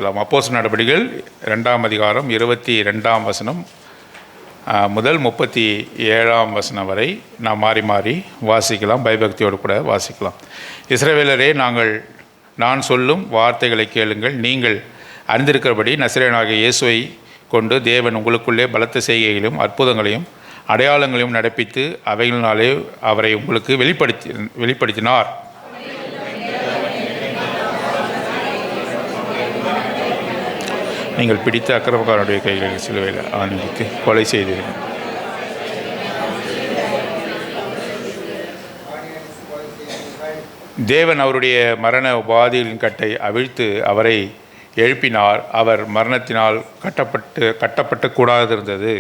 அப்போஸ்தலர் நடபடிகள் 2ஆம் அதிகாரம் 22ஆம் வசனம் முதல் 37ஆம் வசனம் வரை நாம் மாறி மாறி வாசிக்கலாம். பயபக்தியோடு கூட வாசிக்கலாம். இஸ்ரவேலரே, நான் சொல்லும் வார்த்தைகளை கேளுங்கள். நீங்கள் அறிந்திருக்கிறபடி நசரேயனாகிய இயேசுவை கொண்டு தேவன் உங்களுக்குள்ளே பலத்த செய்கைகளையும் அற்புதங்களையும் அடையாளங்களையும் நடப்பித்து அவைகளினாலே அவரை உங்களுக்கு வெளிப்படுத்தினார். நீங்கள் பிடித்த அக்கிரமக்காரனுடைய கைகளில் சிலுவையில் ஆணிக்கு கொலை செய்தீர்கள். தேவன் அவருடைய மரண உபாதிகளின் கட்டை அவிழ்த்து அவரை எழுப்பினார். அவர் மரணத்தினால் கட்டப்பட்டு கூடாது இருந்தது.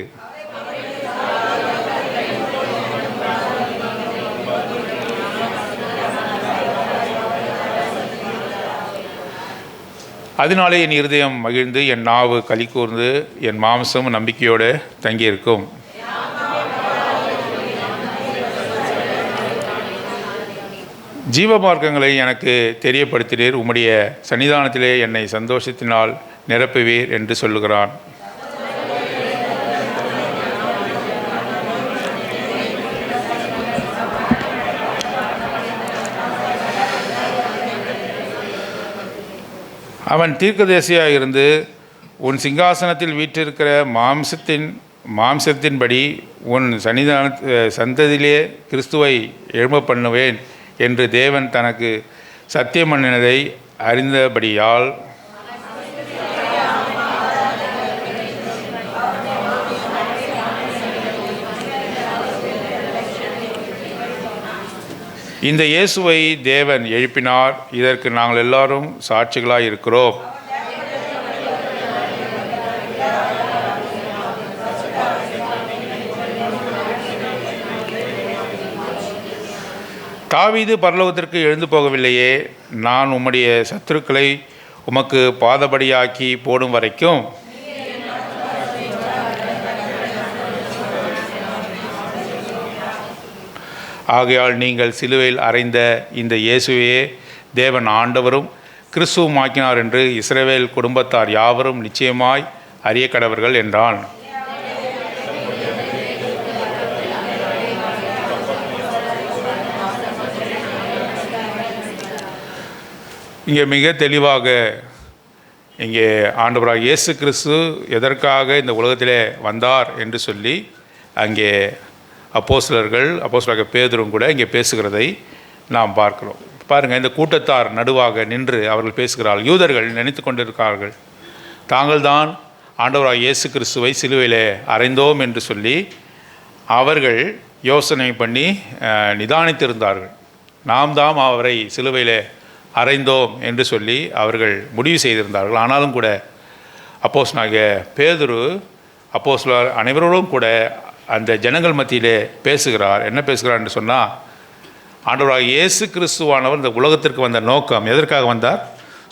அதனாலே என் இருதயம் மகிழ்ந்து என் நாவு களி கூர்ந்து என் மாம்சம் நம்பிக்கையோடு தங்கியிருக்கும். ஜீவ மார்க்கங்களை எனக்கு தெரியப்படுத்தினீர். உம்முடைய சன்னிதானத்திலே என்னை சந்தோஷத்தினால் நிரப்புவீர் என்று சொல்லுகிறான். அவன் தீர்க்கதரிசியாக இருந்து உன் சிங்காசனத்தில் வீற்றிருக்கிற மாம்சத்தின்படி உன் சந்ததியிலே கிறிஸ்துவை எழும்ப பண்ணுவேன் என்று தேவன் தனக்கு சத்தியம் பண்ணினதை அறிந்தபடியால் இந்த இயேசுவை தேவன் எழுப்பினார். இதற்கு நாங்கள் எல்லாரும் சாட்சிகளாக இருக்கிறோம். தாவீது பரலோகத்திற்கு எழுந்து போகவில்லையே, நான் உம்முடைய சத்துருக்களை உமக்கு பாதபடியாக்கி போடும் வரைக்கும் ஆகையால் நீங்கள் சிலுவையில் அறைந்த இந்த இயேசுவையே தேவன் ஆண்டவரும் கிறிஸ்துவும் ஆக்கினார் என்று இஸ்ரவேல் குடும்பத்தார் யாவரும் நிச்சயமாய் அறிய கடவர்கள் என்றான். இங்கே மிக தெளிவாக இங்கே ஆண்டவராக இயேசு கிறிஸ்து எதற்காக இந்த உலகத்திலே வந்தார் என்று சொல்லி அங்கே அப்போஸ்தலராகிய பேதுரும் கூட இங்கே பேசுகிறதை நாம் பார்க்கிறோம். பாருங்கள், இந்த கூட்டத்தார் நடுவாக நின்று அவர்கள் பேசுகிறார்கள். யூதர்கள் நினைத்து கொண்டிருக்கிறார்கள், தாங்கள் தான் ஆண்டவராக இயேசு கிறிஸ்துவை சிலுவையிலே அறைந்தோம் என்று சொல்லி அவர்கள் யோசனை பண்ணி நிதானித்திருந்தார்கள். நாம் தாம் அவரை சிலுவையிலே அறைந்தோம் என்று சொல்லி அவர்கள் முடிவு செய்திருந்தார்கள். ஆனாலும் கூட அப்போஸ்தலனாகிய பேதுரு அப்போஸ்தலர் அனைவரோடும் கூட அந்த ஜனங்கள் மத்தியிலே பேசுகிறார். என்ன பேசுகிறார் என்று சொன்னால், ஆண்டவராக இயேசு கிறிஸ்துவானவர் இந்த உலகத்திற்கு வந்த நோக்கம் எதற்காக வந்தார்?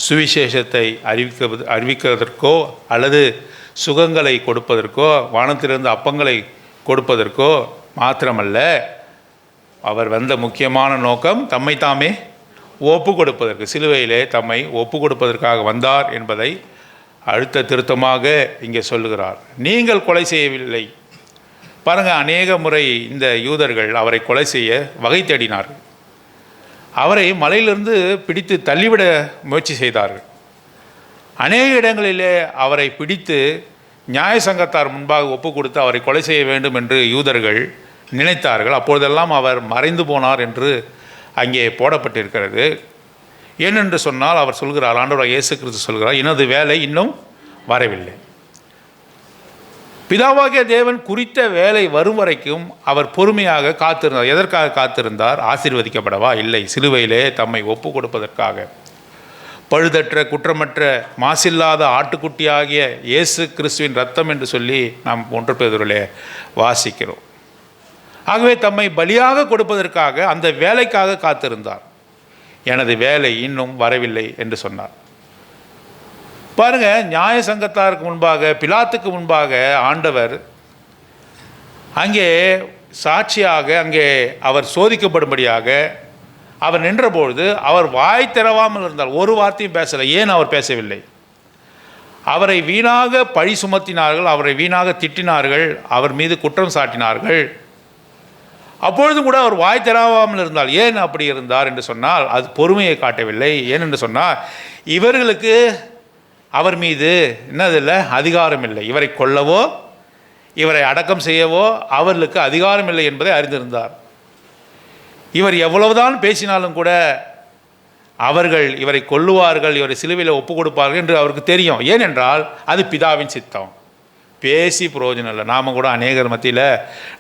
சுவிசேஷத்தை அறிவிக்கிறதற்கோ அல்லது சுகங்களை கொடுப்பதற்கோ வானத்திலிருந்து அப்பங்களை கொடுப்பதற்கோ மாத்திரமல்ல, அவர் வந்த முக்கியமான நோக்கம் தம்மை தாமே ஒப்பு கொடுப்பதற்கு, சிலுவையிலே தம்மை ஒப்பு கொடுப்பதற்காக வந்தார் என்பதை அழுத்த திருத்தமாக இங்கே சொல்லுகிறார். நீங்கள் கொலை செய்யவில்லை. பாருங்கள், அநேக முறை இந்த யூதர்கள் அவரை கொலை செய்ய வகை தேடினார்கள். அவரை மலையிலிருந்து பிடித்து தள்ளிவிட முயற்சி செய்தார்கள். அநேக இடங்களிலே அவரை பிடித்து நியாய சங்கத்தார் முன்பாக ஒப்பு கொடுத்து அவரை கொலை செய்ய வேண்டும் என்று யூதர்கள் நினைத்தார்கள். அப்பொழுதெல்லாம் அவர் மறைந்து போனார் என்று அங்கே போடப்பட்டிருக்கிறது. ஏனென்று சொன்னால் அவர் சொல்கிறார், ஆண்டவராகிய இயேசு கிறிஸ்து சொல்கிறார், எனது வேலை இன்னும் வரவில்லை. பிதாவாகிய தேவன் குறித்த வேலை வரும் வரைக்கும் அவர் பொறுமையாக காத்திருந்தார். எதற்காக காத்திருந்தார்? ஆசீர்வதிக்கப்படவா? இல்லை, சிலுவையிலே தம்மை ஒப்பு கொடுப்பதற்காக. பழுதற்ற குற்றமற்ற மாசில்லாத ஆட்டுக்குட்டியாகிய இயேசு கிறிஸ்துவின் இரத்தம் என்று சொல்லி நாம் 1 பேதுருவிலே வாசிக்கிறோம். ஆகவே தம்மை பலியாக கொடுப்பதற்காக அந்த வேலைக்காக காத்திருந்தார். எனது வேலை இன்னும் வரவில்லை என்று சொன்னார். பாருங்கள், நியாய சங்கத்தாருக்கு முன்பாக, பிலாத்துக்கு முன்பாக ஆண்டவர் அங்கே சாட்சியாக அங்கே அவர் சோதிக்கப்படும்படியாக அவர் நின்றபொழுது அவர் வாய் திறவாமல் இருந்தார். ஒரு வார்த்தையும் பேசலை. ஏன் அவர் பேசவில்லை? அவரை வீணாக பழி சுமத்தினார்கள், அவரை வீணாக திட்டினார்கள், அவர் மீது குற்றம் சாட்டினார்கள். அப்பொழுதும் கூட அவர் வாய் தராமல் இருந்தால். ஏன் அப்படி இருந்தார் என்று சொன்னால், அது பொறுமையை காட்டவில்லை. ஏன் என்று சொன்னால், இவர்களுக்கு அவர் மீது என்னதில்லை, அதிகாரம் இல்லை. இவரை கொல்லவோ இவரை அடக்கம் செய்யவோ அவர்களுக்கு அதிகாரம் இல்லை என்பதை அறிந்திருந்தார். இவர் எவ்வளவுதான் பேசினாலும் கூட அவர்கள் இவரை கொல்லுவார்கள், இவரை சிலுவையில் ஒப்பு கொடுப்பார்கள் என்று அவருக்கு தெரியும். ஏனென்றால் அது பிதாவின் சித்தம். பேசி பிரயோஜனம் இல்லை. நாம் கூட அநேகர் மத்தியில்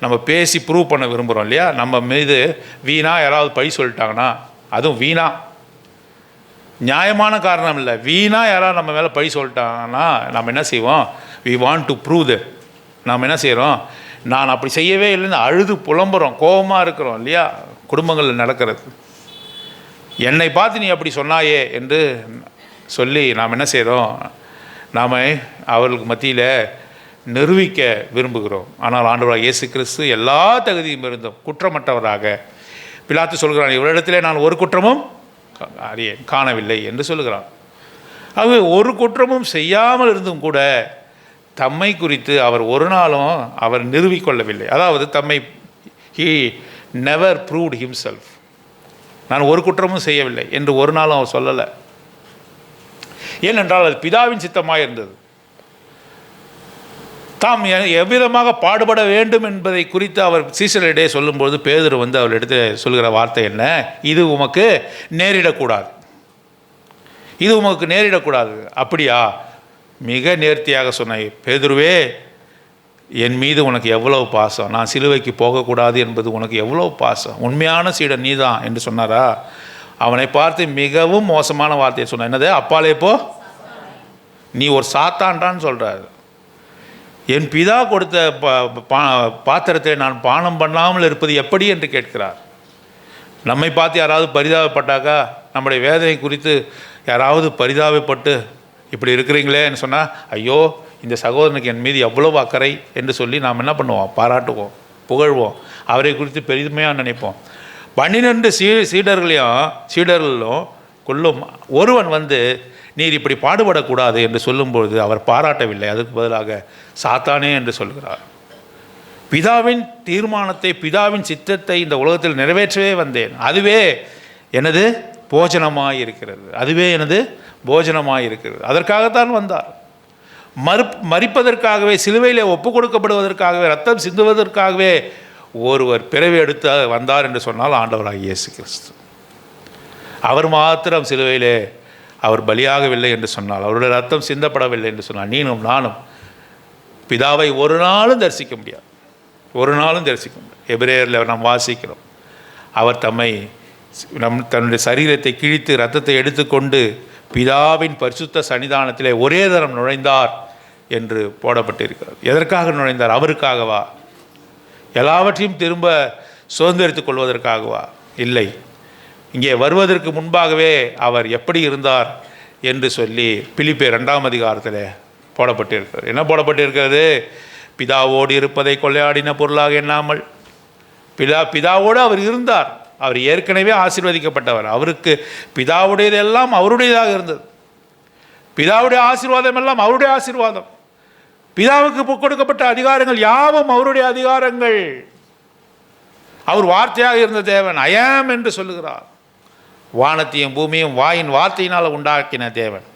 நம்ம பேசி ப்ரூவ் பண்ண விரும்புகிறோம் இல்லையா? நம்ம மீது வீணாக யாராவது பழி சொல்லிட்டாங்கன்னா, அதுவும் வீணாக, நியாயமான காரணம் இல்லை, வீணாக யாராவது நம்ம மேலே பழி சொல்லிட்டாங்கன்னா நம்ம என்ன செய்வோம்? We want to prove that. நாம் என்ன செய்கிறோம்? நான் அப்படி செய்யவே இல்லைன்னு அழுது புலம்புறோம், கோபமாக இருக்கிறோம் இல்லையா? குடும்பங்களில் நடக்கிறது. என்னை பார்த்து நீ அப்படி சொன்னாயே என்று சொல்லி நாம் என்ன செய்கிறோம்? நாம் அவர்களுக்கு மத்தியில் நிரூபிக்க விரும்புகிறோம். ஆனால் ஆண்டவராக இயேசு கிறிஸ்து எல்லா தகுதியும் இருந்தும் குற்றமற்றவராக, பிலாத்து சொல்கிறான், இவரிடத்திலே நான் ஒரு குற்றமும் காணவில்லை என்று சொல்லுகிறான். ஆகவே ஒரு குற்றமும் செய்யாமல் இருந்தும் கூட தம்மை குறித்து அவர் ஒரு நாளும் அவர் நிரூபிக்கொள்ளவில்லை. அதாவது தம்மை ஹீ நெவர் ப்ரூவ்ட் ஹிம்செல்ஃப். நான் ஒரு குற்றமும் செய்யவில்லை என்று ஒரு நாளும் அவர் சொல்லலை. ஏனென்றால் அது பிதாவின் சித்தமாக இருந்தது. தாம் எவ்விதமாக பாடுபட வேண்டும் என்பதை குறித்து அவர் சீசரிடையே சொல்லும்போது பேதுரு அவரிடத்து சொல்கிற வார்த்தை என்ன? இது உமக்கு நேரிடக்கூடாது, இது உமக்கு நேரிடக்கூடாது. அப்படியா? மிக நேர்த்தியாக சொன்ன பேதுருவே, என் மீது உனக்கு எவ்வளவு பாசம், நான் சிலுவைக்கு போகக்கூடாது என்பது உனக்கு எவ்வளவு பாசம், உண்மையான சீடன் நீதான் என்று சொன்னாரா? அவனை பார்த்து மிகவும் மோசமான வார்த்தையை சொன்னார். என்னது? அப்பாலே போ, நீ ஒரு சாத்தான்டான்னு சொல்கிறார். என் பிதா கொடுத்த பாத்திரத்தை நான் பானம் பண்ணாமல் இருப்பது எப்படி என்று கேட்கிறார். நம்மை பார்த்து யாராவது பரிதாபப்பட்டாக்கா, நம்முடைய வேதனை குறித்து யாராவது பரிதாபப்பட்டு இப்படி இருக்கிறீங்களேன்னு சொன்னால், ஐயோ இந்த சகோதரனுக்கு என் மீது எவ்வளவு அக்கறை என்று சொல்லி நாம் என்ன பண்ணுவோம்? பாராட்டுவோம், புகழ்வோம், அவரை குறித்து பெருமையாக நினைப்போம். 12 சீடர்களும் கொள்ளும் ஒருவன் நீர் இப்படி பாடுபடக்கூடாது என்று சொல்லும்பொழுது அவர் பாராட்டவில்லை, அதுக்கு பதிலாக சாத்தானே என்று சொல்கிறார். பிதாவின் தீர்மானத்தை, பிதாவின் சித்தத்தை இந்த உலகத்தில் நிறைவேற்றவே வந்தேன், அதுவே எனது போஜனமாக இருக்கிறது, அதுவே எனது போஜனமாக இருக்கிறது. அதற்காகத்தான் வந்தார். மரிப்பதற்காகவே, சிலுவையிலே ஒப்பு கொடுக்கப்படுவதற்காகவே, ரத்தம் சிந்துவதற்காகவே ஒருவர் பிறவி எடுத்து வந்தார் என்று சொன்னால் ஆண்டவராக இயேசு கிறிஸ்து. அவர் மாத்திரம் சிலுவையிலே அவர் பலியாகவில்லை என்று சொன்னால், அவருடைய ரத்தம் சிந்தப்படவில்லை என்று சொன்னால், நீனும் நானும் பிதாவை ஒரு நாளும் தரிசிக்க முடியாது, ஒரு நாளும் தரிசிக்க முடியாது. எபிரேயரில் நாம் வாசிக்கிறோம், அவர் தன்னுடைய சரீரத்தை கிழித்து இரத்தத்தை எடுத்துக்கொண்டு பிதாவின் பரிசுத்த சன்னிதானத்திலே ஒரே தரம் நுழைந்தார் என்று போடப்பட்டிருக்கிறார். எதற்காக நுழைந்தார்? அவருக்காகவா? எல்லாவற்றையும் திரும்ப சுதந்திரித்துக் கொள்வதற்காகவா? இல்லை. இங்கே வருவதற்கு முன்பாகவே அவர் எப்படி இருந்தார் என்று சொல்லி பிலிப்பியர் 2ஆம் அதிகாரத்தில் போடப்பட்டிருக்கிறது. என்ன போடப்பட்டிருக்கிறது? பிதாவோடு இருப்பதை கொள்ளையாடின பொருளாக எண்ணாமல், பிதாவோடு அவர் இருந்தார். அவர் ஏற்கனவே ஆசீர்வதிக்கப்பட்டவர். அவருக்கு பிதாவுடையதெல்லாம் அவருடையதாக இருந்தது. பிதாவுடைய ஆசீர்வாதம் எல்லாம் அவருடைய ஆசீர்வாதம். பிதாவுக்கு கொடுக்கப்பட்ட அதிகாரங்கள் யாவும் அவருடைய அதிகாரங்கள். அவர் வார்த்தையாக இருந்த தேவன், ஐ ஆம் என்று சொல்லுகிறார். வானத்தையும் பூமியும் வாயின் வார்த்தையினால் உண்டாக்கின தேவன்.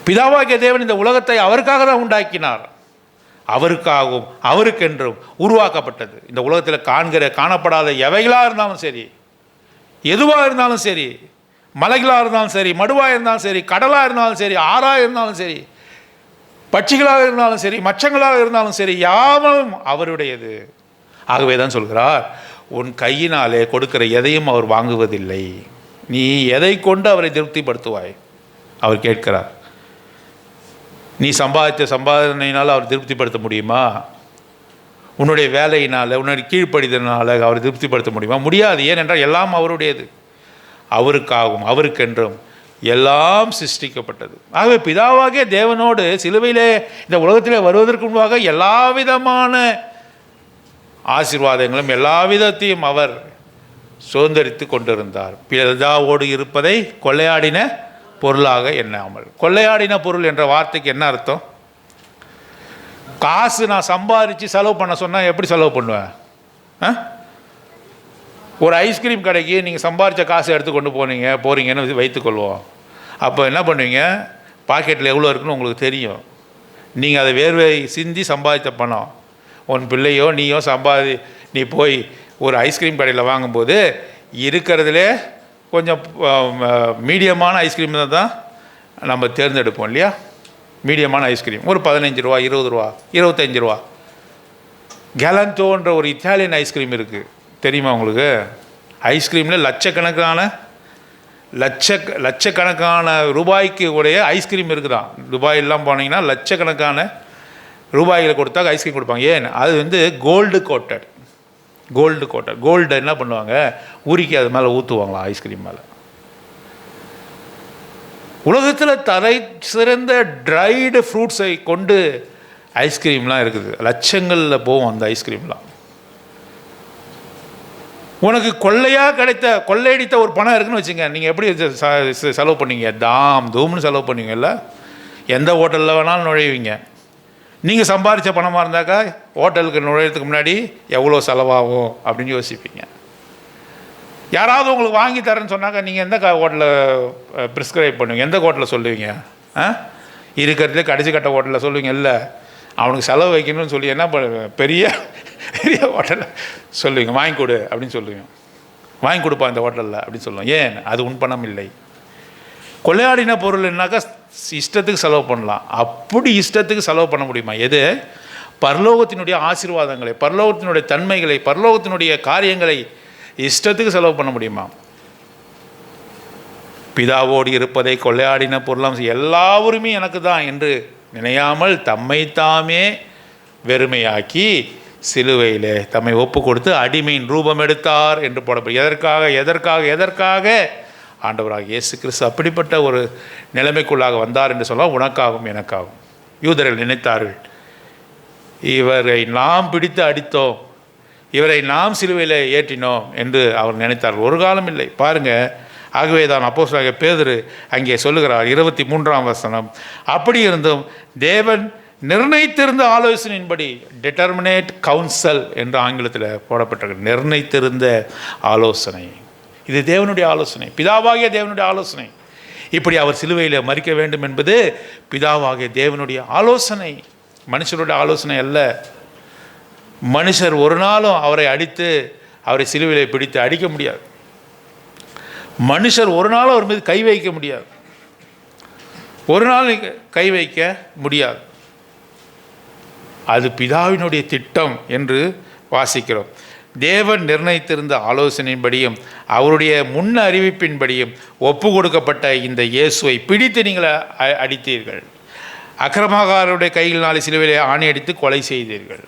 பிதாவாகிய தேவன் இந்த உலகத்தை அவருக்காக தான் உண்டாக்கினார். அவருக்காகவும் அவருக்கென்றும் உருவாக்கப்பட்டது. இந்த உலகத்தில் காணப்படாத எவைகளாக இருந்தாலும் சரி, எதுவாக இருந்தாலும் சரி, மலைகளாக இருந்தாலும் சரி, மடுவாக இருந்தாலும் சரி, கடலாக இருந்தாலும் சரி, ஆறாக இருந்தாலும் சரி, பட்சிகளாக இருந்தாலும் சரி, மச்சங்களாக இருந்தாலும் சரி, யாவும் அவருடையது. ஆகவே தான் சொல்கிறார், உன் கையினாலே கொடுக்கிற எதையும் அவர் வாங்குவதில்லை, நீ எதை கொண்டு அவரை திருப்திப்படுத்துவாய்? அவர் கேட்கிறார். நீ சம்பாதித்த சம்பாதனையினால் அவர் திருப்திப்படுத்த முடியுமா? உன்னுடைய வேலையினால், உன்னுடைய கீழ்ப்படிதனால் அவரை திருப்திப்படுத்த முடியுமா? முடியாது. ஏனென்றால் எல்லாம் அவருடையது. அவருக்காகவும் அவருக்கென்றும் எல்லாம் சிருஷ்டிக்கப்பட்டது. ஆகவே பிதாவாகிய தேவனோடு சிலுவையிலே இந்த உலகத்திலே வருவதற்கு முன்பாக எல்லா விதமான ஆசீர்வாதங்களும் எல்லா விதத்தையும் அவர் சுதந்திரித்து கொண்டிருந்தார். பிதாவோடு இருப்பதை கொள்ளையாடின பொருளாக எண்ணாமல். கொள்ளையாடின பொருள் என்ற வார்த்தைக்கு என்ன அர்த்தம்? காசு நான் சம்பாதிச்சு செலவு பண்ண சொன்னால் எப்படி செலவு பண்ணுவேன்? ஒரு ஐஸ்கிரீம் கடைக்கு நீங்கள் சம்பாதிச்ச காசை எடுத்து கொண்டு போகிறீங்கன்னு வைத்துக்கொள்வோம். அப்போ என்ன பண்ணுவீங்க? பாக்கெட்டில் எவ்வளோ இருக்குன்னு உங்களுக்கு தெரியும். நீங்கள் அதை வேர்வை சிந்தி சம்பாதித்த பணம். உன் பிள்ளையோ நீயோ நீ போய் ஒரு ஐஸ்கிரீம் கடையில் வாங்கும்போது இருக்கிறதுலே கொஞ்சம் மீடியமான ஐஸ்கிரீம் தான் நம்ம தேர்ந்தெடுப்போம் இல்லையா? மீடியமான ஐஸ்கிரீம் ஒரு 15 ரூபா, 20 ரூபா, 25 ரூபா. கேலந்தோன்ற ஒரு இத்தாலியன் ஐஸ்கிரீம் இருக்குது, தெரியுமா உங்களுக்கு? ஐஸ்கிரீமில் லட்சக்கணக்கான ரூபாய்க்கு உடைய ஐஸ்கிரீம் இருக்குதான். துபாயெல்லாம் போனீங்கன்னா லட்சக்கணக்கான ரூபாய்களை கொடுத்தா ஐஸ்கிரீம் கொடுப்பாங்க. ஏன்? அது கோல்டு கோட்டட். கோல்டு என்ன பண்ணுவாங்க? உருக்கி அது மேலே ஊற்றுவாங்களாம் ஐஸ்கிரீம் மேலே. உலகத்தில் தலை சிறந்த ட்ரைடு ஃப்ரூட்ஸை கொண்டு ஐஸ்கிரீம்லாம் இருக்குது. லட்சங்களில் போகும் அந்த ஐஸ்கிரீம்லாம். உனக்கு கொள்ளையடித்த ஒரு பணம் இருக்குன்னு வச்சுங்க, நீங்கள் எப்படி செலவு பண்ணீங்க? தூம்னு செலவு பண்ணுவீங்கல்ல. எந்த ஹோட்டலில் வேணாலும் நுழைவீங்க. நீங்கள் சம்பாதிச்ச பணமாக இருந்தாக்கா ஹோட்டலுக்கு நுழையிறதுக்கு முன்னாடி எவ்வளோ செலவாகும் அப்படின்னு யோசிப்பீங்க. யாராவது உங்களுக்கு வாங்கி தரேன்னு சொன்னாக்கா நீங்கள் எந்த ஹோட்டலில் ப்ரிஸ்கிரைப் பண்ணுவீங்க? எந்த ஹோட்டலில் சொல்லுவீங்க? இருக்கிறதுலே கடைசி கட்ட ஹோட்டலில் சொல்லுவீங்க. இல்லை, அவனுக்கு செலவு வைக்கணும்னு சொல்லி என்ன பண்ணுவேன்? பெரிய ஹோட்டலில் சொல்லுவீங்க, வாங்கி கொடு அப்படின்னு சொல்லுவீங்க. வாங்கி கொடுப்பா இந்த ஹோட்டலில் அப்படின்னு சொல்லுவோம். ஏன்? அது உன் பணம் இல்லை. கொள்ளையாடின பொருள்னாக்கா இஷ்டத்துக்கு செலவு பண்ணலாம். அப்படி இஷ்டத்துக்கு செலவு பண்ண முடியுமா? எது? பரலோகத்தினுடைய ஆசீர்வாதங்களை, பரலோகத்தினுடைய தன்மைகளை, பரலோகத்தினுடைய காரியங்களை இஷ்டத்துக்கு செலவு பண்ண முடியுமா? பிதாவோடு இருப்பதை கொள்ளையாடின பொருளாம் எல்லா உரிமையும் எனக்கு தான் என்று நினையாமல் தம்மைத்தாமே வெறுமையாக்கி சிலுவையில் தம்மை ஒப்பு கொடுத்து அடிமையின் ரூபம் எடுத்தார் என்று போடப்படும். எதற்காக ஆண்டவராக இயேசு கிறிஸ்து அப்படிப்பட்ட ஒரு நிலைமைக்குள்ளாக வந்தார் என்று சொன்னால் உனக்காகவும் எனக்காகும். யூதர்கள் நினைத்தார்கள், இவரை நாம் பிடித்து அடித்தோம், இவரை நாம் சிலுவையில் ஏற்றினோம் என்று அவர் நினைத்தார்கள். ஒரு காலம் இல்லை. பாருங்கள், ஆகவே தான் அப்போஸ்தலனாகிய பேதுரு அங்கே சொல்லுகிறார் 23ஆம் வசனம், அப்படி இருந்தும் தேவன் நிர்ணயித்திருந்த ஆலோசனையின்படி, டிட்டர்மினேட் கவுன்சல் என்று ஆங்கிலத்தில் போடப்பட்டிருக்கு. நிர்ணயித்திருந்த ஆலோசனை, இது தேவனுடைய ஆலோசனை, பிதாவாகிய தேவனுடைய ஆலோசனை. இப்படி அவர் சிலுவையில் மரிக்க வேண்டும் என்பது பிதாவாகிய தேவனுடைய ஆலோசனை, மனுஷருடைய ஆலோசனை அல்ல. மனுஷர் ஒரு நாளும் அவரை அவரை சிலுவையில் பிடித்து அடிக்க முடியாது. மனுஷர் ஒரு நாளும் அவர் மீது கை வைக்க முடியாது. ஒரு நாள் கை வைக்க முடியாது. அது பிதாவினுடைய திட்டம் என்று வாசிக்கிறோம். தேவன் நிர்ணயித்திருந்த ஆலோசனையின்படியும் அவருடைய முன் அறிவிப்பின்படியும் ஒப்பு கொடுக்கப்பட்ட இந்த இயேசுவை பிடித்து நீங்கள் அடித்தீர்கள். அக்கிரமக்காரருடைய கைகளினாலே சிலுவையிலே ஆணி அடித்து கொலை செய்தீர்கள்.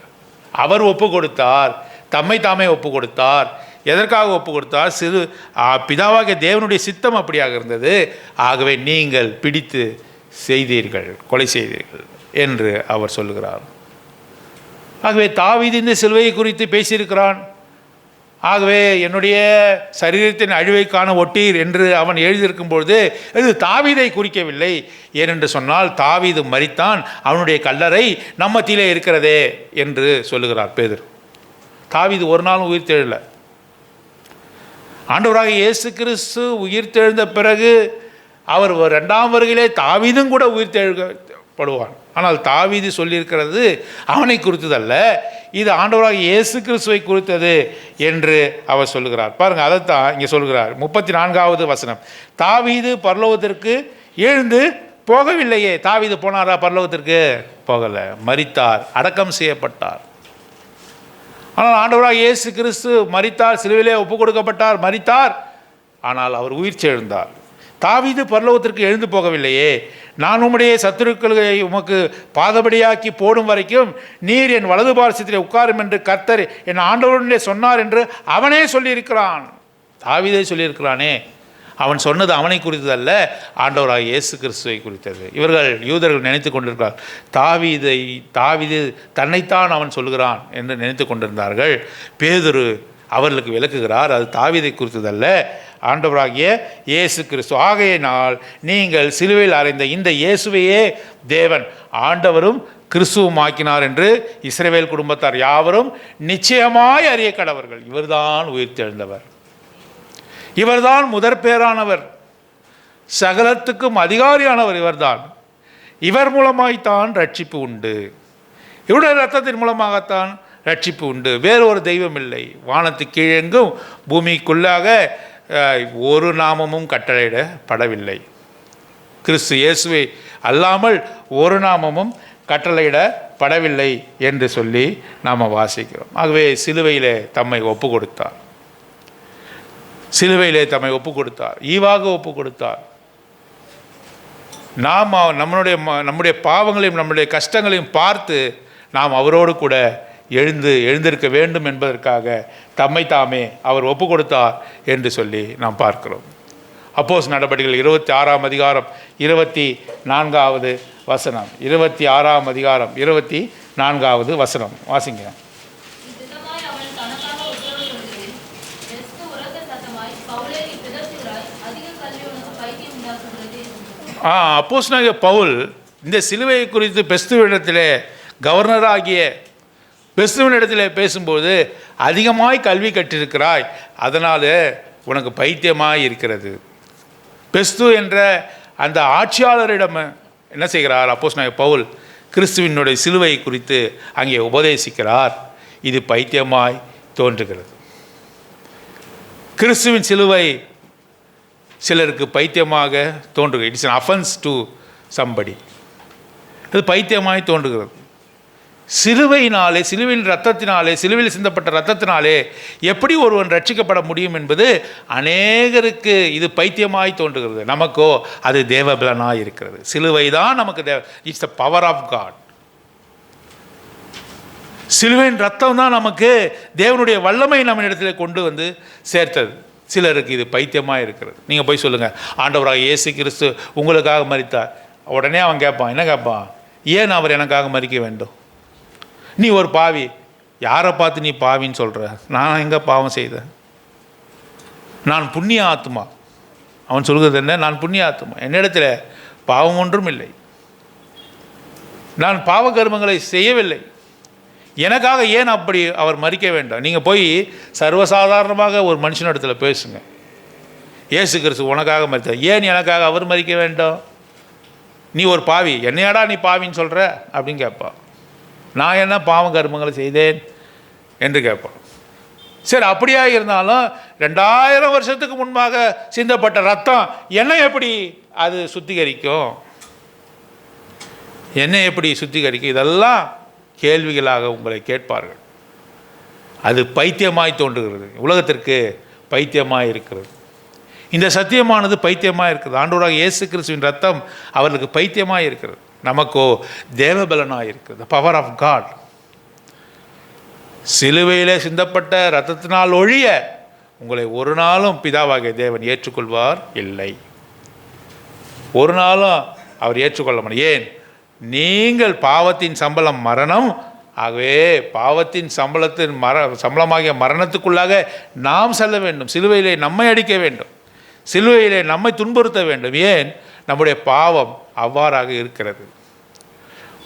அவர் ஒப்பு கொடுத்தார், தம்மை தாமே ஒப்பு கொடுத்தார். எதற்காக ஒப்பு கொடுத்தார்? பிதாவாகிய தேவனுடைய சித்தம் அப்படியாக இருந்தது. ஆகவே நீங்கள் பிடித்து செய்தீர்கள், கொலை செய்தீர்கள் என்று அவர் சொல்லுகிறார். ஆகவே தாவீது இந்த சிலுவையை குறித்து பேசியிருக்கிறான். ஆகவே என்னுடைய சரீரத்தின் அழிவைக்கான ஒட்டீர் என்று அவன் எழுதியிருக்கும் பொழுது இது தாவீதை குறிக்கவில்லை. ஏனென்று சொன்னால் தாவீது மரித்தான், அவனுடைய கல்லறை நம்ம மத்தியிலே இருக்கிறதே என்று சொல்லுகிறார் பேதுரு. தாவீது ஒரு நாளும் உயிர் தெழல. ஆண்டவராக இயேசு கிறிஸ்து உயிர் தெழுந்த பிறகு அவர் 2ஆம் வருகையிலே தாவீதும் கூட உயிர் தெழுப்படுவான். ஆனால் தாவீது சொல்லியிருக்கிறது அவனை குறித்ததல்ல, இது ஆண்டவராக இயேசு கிறிஸ்துவை குறித்தது என்று அவர் சொல்லுகிறார். பாருங்கள், அதைத்தான் இங்கே சொல்கிறார். 34வது வசனம், தாவீது பரலோகத்திற்கு எழுந்து போகவில்லையே. தாவீது போனாரா? பரலோகத்திற்கு போகலை, மரித்தார், அடக்கம் செய்யப்பட்டார். ஆனால் ஆண்டவராக இயேசு கிறிஸ்து மரித்தார், சிலுவையிலே ஒப்பு கொடுக்கப்பட்டார், மரித்தார். ஆனால் அவர் உயிர் எழுந்தார். தாவீது பரலோகத்திற்கு எழுந்து போகவில்லையே. நான் உம்முடைய சத்துருக்களை உமக்கு பாதபடியாக்கி போடும் வரைக்கும் நீர் என் வலது பார்சத்திலே உட்காரும் என்று கர்த்தர் என் ஆண்டவருடைய சொன்னார் என்று அவனே சொல்லியிருக்கிறான். தாவீதை சொல்லியிருக்கிறானே. அவன் சொன்னது அவனை குறித்ததல்ல, ஆண்டவராக இயேசு கிறிஸ்துவை குறித்தது. யூதர்கள் நினைத்து கொண்டிருக்கிறார், தாவீது தன்னைத்தான் அவன் சொல்கிறான் என்று நினைத்து கொண்டிருந்தார்கள். பேதுரு அவர்களுக்கு விளக்குகிறார், அது தாவீதை குறித்ததல்ல, ஆண்டவராகிய இயேசு கிறிஸ்து. ஆகையினால் நீங்கள் சிலுவையில் அறைந்த இந்த இயேசுவையே தேவன் ஆண்டவரும் கிறிஸ்துவும் ஆக்கினார் என்று இஸ்ரவேல் குடும்பத்தார் யாவரும் நிச்சயமாய் அறிய கடவர்கள். இவர்தான் உயிர்த்தெழுந்தவர், இவர்தான் முதற் பேரானவர், சகலத்துக்கும் அதிகாரியானவர் இவர்தான். இவர் மூலமாய்த்தான் ரட்சிப்பு உண்டு, இவருடைய இரத்தத்தின் மூலமாகத்தான் ரட்சிப்பு உண்டு. வேறு ஒரு தெய்வம் இல்லை. வானத்து கீழெங்கும் பூமிக்குள்ளாக ஒரு நாமமும் கட்டளையிடப்படவில்லை. கிறிஸ்து இயேசுவை அல்லாமல் ஒரு நாமமும் கட்டளையிடப்படவில்லை என்று சொல்லி நாம் வாசிக்கிறோம். ஆகவே சிலுவையிலே தம்மை ஒப்பு கொடுத்தார், சிலுவையிலே தம்மை ஒப்பு கொடுத்தார், ஈவாக ஒப்பு கொடுத்தார். நாம் நம்முடைய பாவங்களையும் நம்முடைய கஷ்டங்களையும் பார்த்து நாம் அவரோடு கூட எழுந்திருக்க வேண்டும் என்பதற்காக தம்மை தாமே அவர் ஒப்பு கொடுத்தார் என்று சொல்லி நாம் பார்க்கிறோம். அப்போஸ்தலர் நடபடிகள் 26ஆம் அதிகாரம் 24வது வசனம். 26ஆம் அதிகாரம் 24வது வசனம் வாசிங்க. அப்போஸ்தலனாகிய பவுல் இந்த சிலுவையை குறித்து பெஸ்துவினிடத்திலே, கவர்னராகிய பெஸ்துவினிடத்திலே பேசும்போது, அதிகமாய் கல்வி கற்றிருக்கிறாய், அதனால் உனக்கு பைத்தியமாய் இருக்கிறது. பெஸ்து என்ற அந்த ஆட்சியாளரிடம் என்ன செய்கிறார் அப்போஸ்தலனாகிய பவுல்? கிறிஸ்துவினுடைய சிலுவை குறித்து அங்கே உபதேசிக்கிறார். இது பைத்தியமாய் தோன்றுகிறது. கிறிஸ்துவின் சிலுவை சிலருக்கு பைத்தியமாக தோன்றுகிறது. It's an offense to somebody. அது பைத்தியமாய் தோன்றுகிறது. சிலுவையினாலே, சிலுவையின் இரத்தத்தினாலே, சிலுவையில் சிந்தப்பட்ட இரத்தத்தினாலே எப்படி ஒருவன் ரட்சிக்கப்பட முடியும் என்பது அநேகருக்கு இது பைத்தியமாய் தோன்றுகிறது. நமக்கோ அது தேவபலனாய் இருக்கிறது. சிலுவை தான் நமக்கு it's the power of God. சிலுவையின் ரத்தம் தான் நமக்கு தேவனுடைய வல்லமை நம்ம இடத்துல கொண்டு வந்து சேர்த்தது. சிலருக்கு இது பைத்தியமாக இருக்கிறது. நீங்கள் போய் சொல்லுங்கள், ஆண்டவராக இயேசு கிறிஸ்து உங்களுக்காக மரித்தார். உடனே அவன் கேட்பான், என்ன கேட்பான்? ஏன் அவர் எனக்காக மரிக்க வேண்டும்? நீ ஒரு பாவி, யாரை பார்த்து நீ பாவின்னு சொல்கிற? நான் எங்கே பாவம் செய்தேன்? நான் புண்ணிய ஆத்மா. அவன் சொல்கிறது என்ன? நான் புண்ணிய ஆத்மா, என்னிடத்தில் பாவம் ஒன்றும் இல்லை, நான் பாவ கர்மங்களை செய்யவில்லை, எனக்காக ஏன் அப்படி அவர் மரிக்க வேண்டாம்? நீங்கள் போய் சர்வசாதாரணமாக ஒரு மனுஷனிடத்தில் பேசுங்க, இயேசு கிறிஸ்து உனக்காக மரித்தார், ஏன் எனக்காக அவர் மரிக்க வேண்டும்? நீ ஒரு பாவி, என்னையாடா நீ பாவின்னு சொல்கிற அப்படின்னு கேட்பான். நான் என்ன பாவ கர்மங்களை செய்தேன் என்று கேட்பான். சரி, அப்படியா இருந்தாலும் 2000 வருஷத்துக்கு முன்பாக சிந்தப்பட்ட ரத்தம் என்னை எப்படி அது சுத்திகரிக்கும்? என்னை எப்படி சுத்திகரிக்கும்? இதெல்லாம் கேள்விகளாக உங்களை கேட்பார்கள். அது பைத்தியமாய் தோன்றுகிறது, உலகத்திற்கு பைத்தியமாய் இருக்கிறது. இந்த சத்தியமானது பைத்தியமாக இருக்குது. ஆண்டவராக இயேசு கிறிஸ்துவின் ரத்தம் அவர்களுக்கு பைத்தியமாக இருக்கிறது. நமக்கோ தேவபலனாக இருக்கிறது, பவர் ஆஃப் காட். சிலுவையிலே சிந்தப்பட்ட இரத்தத்தினால் ஒழிய உங்களை ஒரு நாளும் பிதாவாகிய தேவன் ஏற்றுக்கொள்வார் இல்லை. ஒரு நாளும் அவர் ஏற்றுக்கொள்ள மாட்டார். ஏன்? நீங்கள் பாவத்தின் சம்பளம் மரணம். ஆகவே பாவத்தின் சம்பளமாகிய மரணத்துக்குள்ளாக நாம் செல்ல வேண்டும். சிலுவையிலே நம்மை அடிக்க வேண்டும், சிலுவையிலே நம்மை துன்புறுத்த வேண்டும். ஏன்? நம்முடைய பாவம் அவ்வாறாக இருக்கிறது.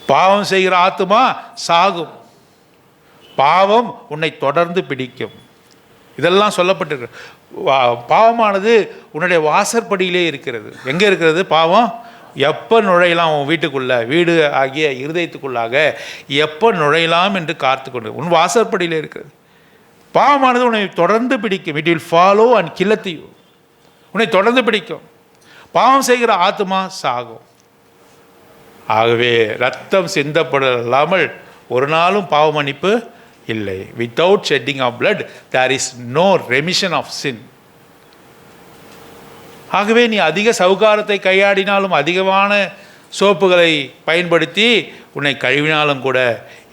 பாவம் செய்கிற ஆத்துமா சாகும், பாவம் உன்னை தொடர்ந்து பிடிக்கும். இதெல்லாம் சொல்லப்பட்டிருக்கு. பாவமானது உன்னுடைய வாசற்படியிலே இருக்கிறது. எங்கே இருக்கிறது பாவம்? எப்போ நுழையலாம் உன் வீட்டுக்குள்ளே, வீடு ஆகிய இருதயத்துக்குள்ளாக எப்போ நுழையலாம் என்று காத்து கொண்டு உன் வாசற்படியிலே இருக்கிறது. பாவமானது உன்னை தொடர்ந்து பிடிக்கும். It will follow and kill you. உன்னை தொடர்ந்து பிடிக்கும். பாவம் செய்கிற ஆத்மா சாகும். ஆகவே ரத்தம் சிந்தப்படாமல் ஒரு நாளும் பாவ மன்னிப்பு இல்லை. Without shedding of blood there is no remission of sin. ஆகவே நீ அதிக சவுகாரத்தை கையாடினாலும், அதிகமான சோப்புகளை பயன்படுத்தி உன்னை கழுவினாலும் கூட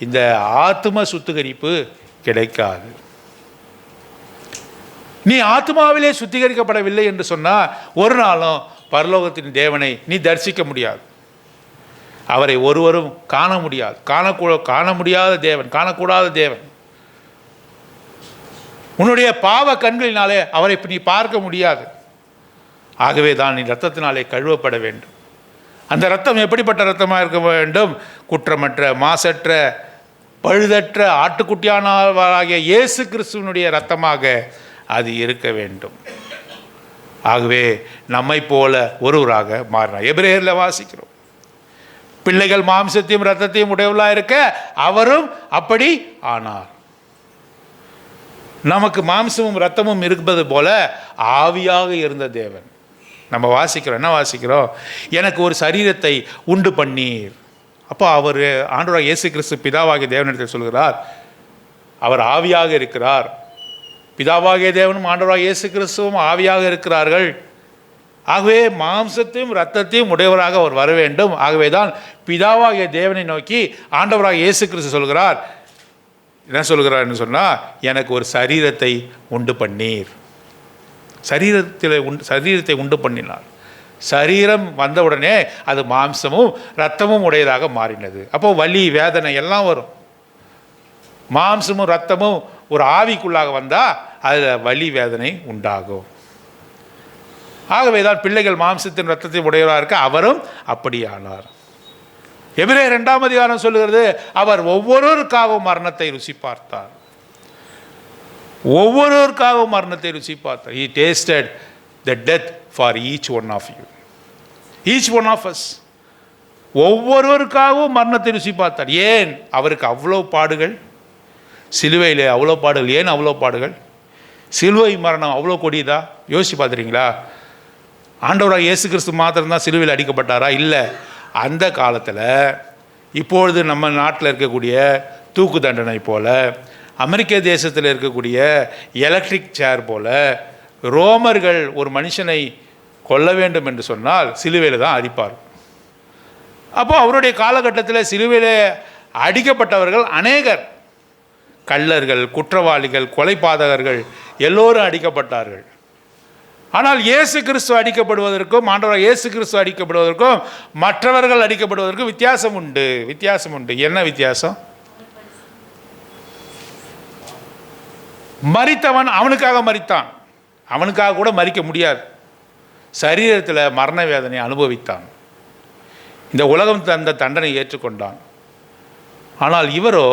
இந்த ஆத்ம சுத்திகரிப்பு கிடைக்காது. நீ ஆத்மாவிலே சுத்திகரிக்கப்படவில்லை என்று சொன்னால் ஒரு நாளும் பரலோகத்தின் தேவனை நீ தரிசிக்க முடியாது. அவரை ஒருவரும் காண முடியாது. காண முடியாத தேவன், காணக்கூடாத தேவன். உன்னுடைய பாவ கண்களினாலே அவரை நீ பார்க்க முடியாது. ஆகவே தான் நீ இரத்தத்தினாலே கழுவப்பட வேண்டும். அந்த இரத்தம் எப்படிப்பட்ட இரத்தமாக இருக்க வேண்டும்? குற்றமற்ற, மாசற்ற, பழுதற்ற ஆட்டுக்குட்டியானவராகிய இயேசு கிறிஸ்துவனுடைய இரத்தமாக அது இருக்க வேண்டும். ஆகவே நம்மை போல ஒருவராக மாறினார். எபிரேயரில் வாசிக்கிறோம், பிள்ளைகள் மாம்சத்தையும் இரத்தத்தையும் உடையவர்களாக இருக்க அவரும் அப்படி ஆனார். நமக்கு மாம்சமும் இரத்தமும் இருப்பது போல ஆவியாக இருந்த தேவன். நம்ம வாசிக்கிறோம், என்ன வாசிக்கிறோம்? எனக்கு ஒரு சரீரத்தை உண்டு பண்ணீர். அப்போ அவர் ஆண்டவராகிய இயேசு கிறிஸ்து பிதாவாகிய தேவனிடத்தில் சொல்கிறார், அவர் ஆவியாக இருக்கிறார். பிதாவாகிய தேவனும் ஆண்டவராகிய இயேசு கிறிஸ்துவும் ஆவியாக இருக்கிறார்கள். ஆகவே மாம்சத்தையும் இரத்தத்தையும் உடையவராக அவர் வர வேண்டும். ஆகவே தான் பிதாவாகிய தேவனை நோக்கி ஆண்டவராகிய இயேசு கிறிஸ்து சொல்கிறார், என்ன சொல்கிறார்னு சொன்னால், எனக்கு ஒரு சரீரத்தை உண்டு பண்ணீர். சரீரத்தை உண்டு பண்ணினார். சரீரம் வந்தவுடனே அது மாம்சமும் இரத்தமும் உடையதாக மாறினது. அப்போ வலி, வேதனை எல்லாம் வரும். மாம்சமும் இரத்தமும் ஒரு ஆவிக்குள்ளாக வந்தால் அதில் வலி, வேதனை உண்டாகும். ஆகவே தான் பிள்ளைகள் மாம்சத்தின் இரத்தத்தையும் உடையவராக இருக்க அவரும் அப்படியானார். எபிரேயர் 2ஆம் அதிகாரம் சொல்லுகிறது, அவர் ஒவ்வொருவருக்காகவும் மரணத்தை ருசி பார்த்தார். ஒவ்வொருவருக்காகவும் மரணத்தை ருசி பார்த்தார். He tasted the death for each one of you, each one of us. ஒவ்வொருவருக்காகவும் மரணத்தை ருசி பார்த்தார். ஏன் அவருக்கு அவ்வளோ பாடுகள்? சிலுவையில் அவ்வளோ பாடுகள். ஏன் அவ்வளோ பாடுகள்? சிலுவை மரணம் அவ்வளோ கொடியதா? யோசிச்சு பார்த்துறீங்களா? ஆண்டவராக இயேசு கிறிஸ்து மாத்திரம்தான் சிலுவையில் அடிக்கப்பட்டாரா? இல்லை. அந்த காலத்தில் இப்பொழுது நம்ம நாட்டில் இருக்கக்கூடிய தூக்கு தண்டனை போல, அமெரிக்க தேசத்தில் இருக்கக்கூடிய எலக்ட்ரிக் சேர் போல, ரோமர்கள் ஒரு மனுஷனை கொல்ல வேண்டும் என்று சொன்னால் சிலுவையில் தான் அடிப்பார். அப்போது அவருடைய காலகட்டத்தில் சிலுவையில் அடிக்கப்பட்டவர்கள் அநேகர். கள்ளர்கள், குற்றவாளிகள், கொலைபாதகர்கள் எல்லோரும் அடிக்கப்பட்டார்கள். ஆனால் இயேசு கிறிஸ்து அடிக்கப்படுவதற்கும் ஆண்டவராகிய இயேசு கிறிஸ்து அடிக்கப்படுவதற்கும் மற்றவர்கள் அடிக்கப்படுவதற்கும் வித்தியாசம் உண்டு. வித்தியாசம் உண்டு. என்ன வித்தியாசம்? மரித்தவன் அவனுக்காக மரித்தான். அவனுக்காக கூட மரிக்க முடியாது. சரீரத்தில் மரண வேதனை அனுபவித்தான். இந்த உலகம் தந்த தண்டனை ஏற்றுக்கொண்டான். ஆனால் இவரோ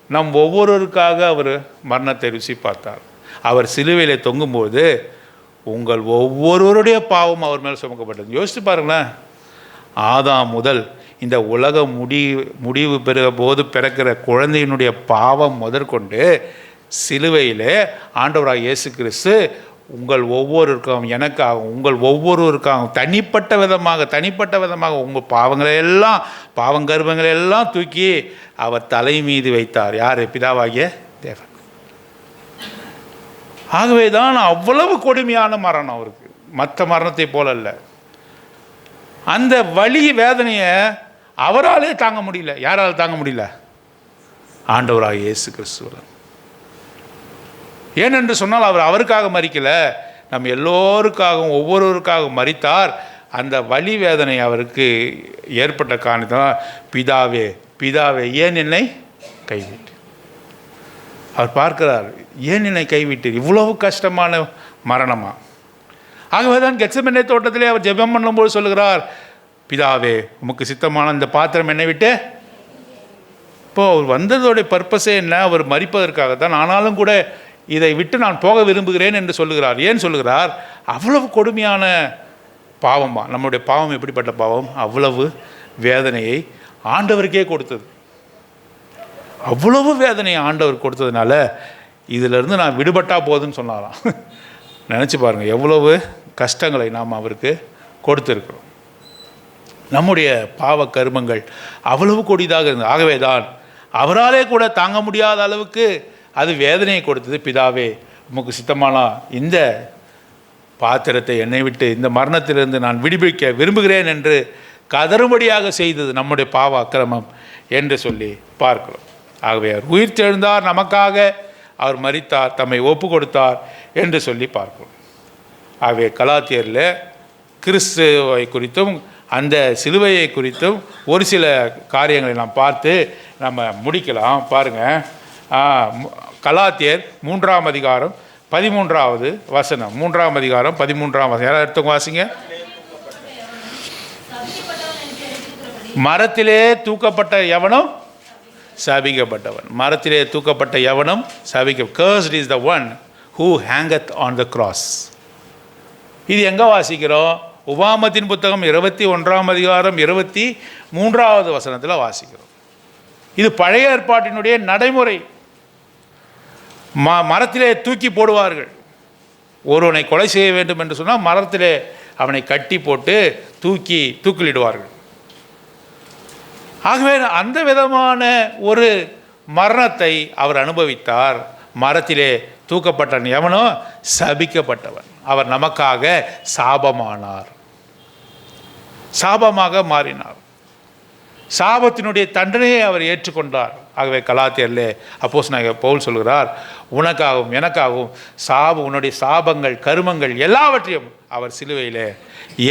நம் ஒவ்வொருவருக்காக அவர் மரணத்தை ருசி பார்த்தார். அவர் சிலுவையிலே தொங்கும்போது உங்கள் ஒவ்வொருவருடைய பாவம் அவர் மேல் சுமக்கப்பட்டது. யோசித்து பாருங்களேன். ஆதாம் முதல் இந்த உலகம் முடிவு பெறுகிற போது பிறக்கிற குழந்தையினுடைய பாவம் முதற்கொண்டு சிலுவையிலே ஆண்டவராக இயேசு கிறிஸ்து உங்கள் ஒவ்வொருவருக்கும், எனக்காகவும், உங்கள் ஒவ்வொருவருக்காகவும் தனிப்பட்ட விதமாக உங்கள் பாவங்கர்வங்களெல்லாம் தூக்கி அவர் தலை மீது வைத்தார். யார்? பிதாவாகிய தேவன். ஆகவே தான் அவ்வளவு கொடுமையான மரணம் அவருக்கு. மற்ற மரணத்தை போல அல்ல. அந்த வலி, வேதனையை அவராலே தாங்க முடியல. யாரால் தாங்க முடியல? ஆண்டவராகிய இயேசு கிறிஸ்துவால். ஏனென்று சொன்னால் அவர் அவருக்காக மரிக்கலை, நம்ம எல்லோருக்காகவும் ஒவ்வொருவருக்காகவும் மரித்தார். அந்த வலி வேதனை அவருக்கு ஏற்பட்ட காரணத்தினால் பிதாவே பிதாவே ஏன் என்னை கைவிட்டு, அவர் பார்க்கிறார், ஏன் என்னை கைவிட்டு, இவ்வளவு கஷ்டமான மரணமா? ஆகவே தான் கெத்செமனே தோட்டத்திலே அவர் ஜெபம் பண்ணும்போது சொல்லுகிறார், பிதாவே உமக்கு சித்தமான இந்த பாத்திரம் என்னை விட்டு. இப்போது அவர் வந்ததோடைய பர்பஸே என்ன? அவர் மரிப்பதற்காகத்தான். ஆனாலும் கூட இதை விட்டு நான் போக விரும்புகிறேன் என்று சொல்லுகிறார். ஏன் சொல்லுகிறார்? அவ்வளவு கொடுமையான பாவமா? நம்முடைய பாவம் எப்படிப்பட்ட பாவம்? அவ்வளவு வேதனையை ஆண்டவருக்கே கொடுத்தது. அவ்வளவு வேதனையை ஆண்டவர் கொடுத்ததுனால இதிலிருந்து நான் விடுபட்டா போதுன்னு சொன்னாராம். நினச்சி பாருங்கள், எவ்வளவு கஷ்டங்களை நாம் அவருக்கு கொடுத்துருக்கிறோம். நம்முடைய பாவ கர்மங்கள் அவ்வளவு கொடிதாக இருந்தது. ஆகவே தான் அவராலே கூட தாங்க முடியாத அளவுக்கு அது வேதனையை கொடுத்தது. பிதாவே உமக்கு சித்தமானா இந்த பாத்திரத்தை என்னை விட்டு, இந்த மரணத்திலிருந்து நான் விடுவிக்க விரும்புகிறேன் என்று கதறும்படியாக செய்தது நம்முடைய பாவ அக்கிரமம் என்று சொல்லி பார்க்கிறோம். ஆகவே அவர் உயிர் தெழுந்தார், நமக்காக அவர் மரித்தார், தம்மை ஒப்பு கொடுத்தார் என்று சொல்லி பார்க்கிறோம். ஆகவே கலாத்தியரில் கிறிஸ்துவை குறித்தும் அந்த சிலுவையை குறித்தும் ஒரு சில காரியங்களை நாம் பார்த்து நம்ம முடிக்கலாம். பாருங்கள், கலாத்தியர் 3ஆம் அதிகாரம் 13வது வசனம். 3ஆம் அதிகாரம் 13ஆம் வசனம். யாராவது எடுத்துங்க வாசிங்க. மரத்திலே தூக்கப்பட்ட எவனும் சபிக்கப்பட்டவன். மரத்திலே தூக்கப்பட்ட எவனும் cursed is the one who hangeth on the cross. இது எங்கே வாசிக்கிறோம்? உபாமத்தின் புத்தகம் 21ஆம் அதிகாரம் 23வது வசனத்தில் வாசிக்கிறோம். இது பழைய ஏற்பாட்டினுடைய நடைமுறை. மரத்திலே தூக்கி போடுவார்கள். ஒருவனை கொலை செய்ய வேண்டும் என்று சொன்னால் மரத்திலே அவனை கட்டி போட்டு தூக்கிலிடுவார்கள். ஆகவே அந்த விதமான ஒரு மரணத்தை அவர் அனுபவித்தார். மரத்திலே தூக்கப்பட்ட எவனோ சபிக்கப்பட்டவன். அவர் நமக்காக சாபமானார், சாபமாக மாறினார். சாபத்தினுடைய தண்டனையை அவர் ஏற்றுக்கொண்டார். ஆகவே கலாத்தியரிலே அப்போஸ்தலனாகிய பவுல் சொல்கிறார், உனக்காகவும் எனக்காகவும் உன்னுடைய சாபங்கள் கருமங்கள் எல்லாவற்றையும் அவர் சிலுவையிலே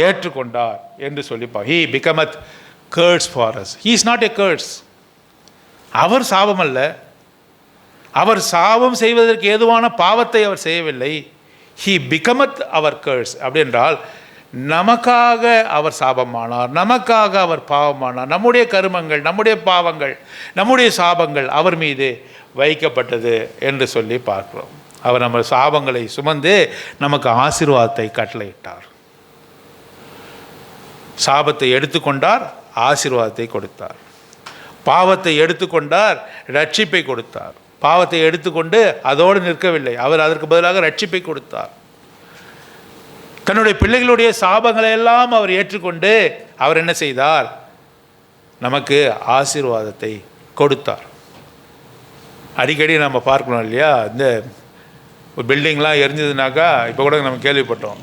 ஏற்றுக்கொண்டார் என்று சொல்லிப்பார். He becometh curse for us. He is not a curse. அவர் சாபம் அல்ல. அவர் சாபம் செய்வதற்கு ஏதுவான பாவத்தை அவர் செய்யவில்லை. He becometh our curse. அப்படி என்றால் நமக்காக அவர் சாபமானார், நமக்காக அவர் பாவமானார். நம்முடைய கருமங்கள், நம்முடைய பாவங்கள், நம்முடைய சாபங்கள் அவர் மீது வைக்கப்பட்டது என்று சொல்லி பார்க்கிறோம். அவர் நம்ம சாபங்களை சுமந்து நமக்கு ஆசீர்வாதத்தை கட்டளையிட்டார். சாபத்தை எடுத்துக்கொண்டார், ஆசீர்வாதத்தை கொடுத்தார். பாவத்தை எடுத்துக்கொண்டார், ரட்சிப்பை கொடுத்தார். பாவத்தை எடுத்துக்கொண்டு அதோடு நிற்கவில்லை, அவர் அதற்கு பதிலாக ரட்சிப்பை கொடுத்தார். தன்னுடைய பிள்ளைகளுடைய சாபங்களை எல்லாம் அவர் ஏற்றுக்கொண்டு அவர் என்ன செய்தார்? நமக்கு ஆசீர்வாதத்தை கொடுத்தார். அடிக்கடி நம்ம பார்க்கணும் இல்லையா, இந்த பில்டிங்லாம் எரிஞ்சதுனாக்கா இப்போ கூட நம்ம கேள்விப்பட்டோம்.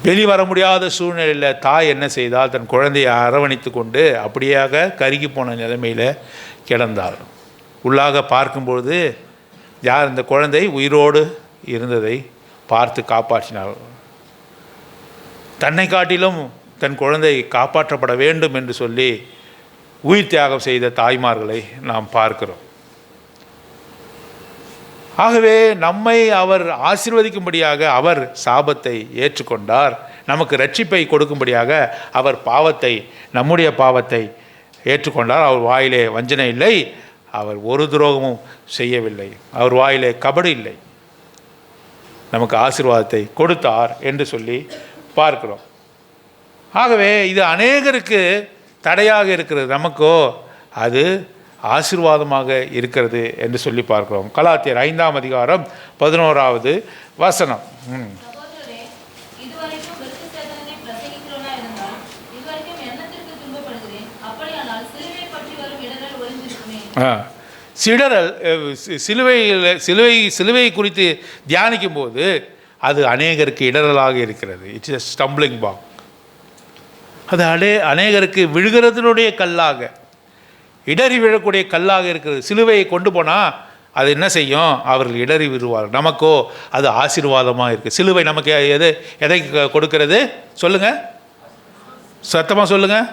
வெளிவர முடியாத சூழ்நிலையில் தாய் என்ன செய்தால் தன் குழந்தையை அரவணைத்து கொண்டு அப்படியாக கருகி போன நிலைமையில் கிடந்தார். உள்ளாக பார்க்கும்பொழுது யார் இந்த குழந்தை உயிரோடு இருந்ததை பார்த்து காப்பாற்றினார். தன்னை காட்டிலும் தன் குழந்தை காப்பாற்றப்பட வேண்டும் என்று சொல்லி உயிர் தியாகம் செய்த தாய்மார்களை நாம் பார்க்கிறோம். ஆகவே நம்மை அவர் ஆசீர்வதிக்கும்படியாக அவர் சாபத்தை ஏற்றுக்கொண்டார். நமக்கு ரட்சிப்பை கொடுக்கும்படியாக அவர் நம்முடைய பாவத்தை ஏற்றுக்கொண்டார். அவர் வாயிலே வஞ்சனை இல்லை, அவர் ஒரு துரோகமும் செய்யவில்லை, அவர் வாயிலே கபடு இல்லை. நமக்கு ஆசீர்வாதத்தை கொடுத்தார் என்று சொல்லி பார்க்கிறோம். ஆகவே இது அநேகருக்கு தடையாக இருக்கிறது, நமக்கோ அது ஆசீர்வாதமாக இருக்கிறது என்று சொல்லி பார்க்கிறோம். கலாத்தியர் 5ஆம் அதிகாரம் 11வது வசனம். சிடரல் சிலுவை குறித்து தியானிக்கும் போது அது அநேகருக்கு இடரலாக இருக்கிறது. It's a stumbling black. அது அநேகருக்கு விழுகிறதுனுடைய கல்லாக, இடறி விழக்கூடிய கல்லாக இருக்கிறது. சிலுவையை கொண்டு போனால் அது என்ன செய்யும்? அவர்கள் இடறி விழுவார். நமக்கோ அது ஆசீர்வாதமாக இருக்குது. சிலுவை நமக்கு எதை கொடுக்கிறது? சொல்லுங்கள், சத்தமாக சொல்லுங்கள்.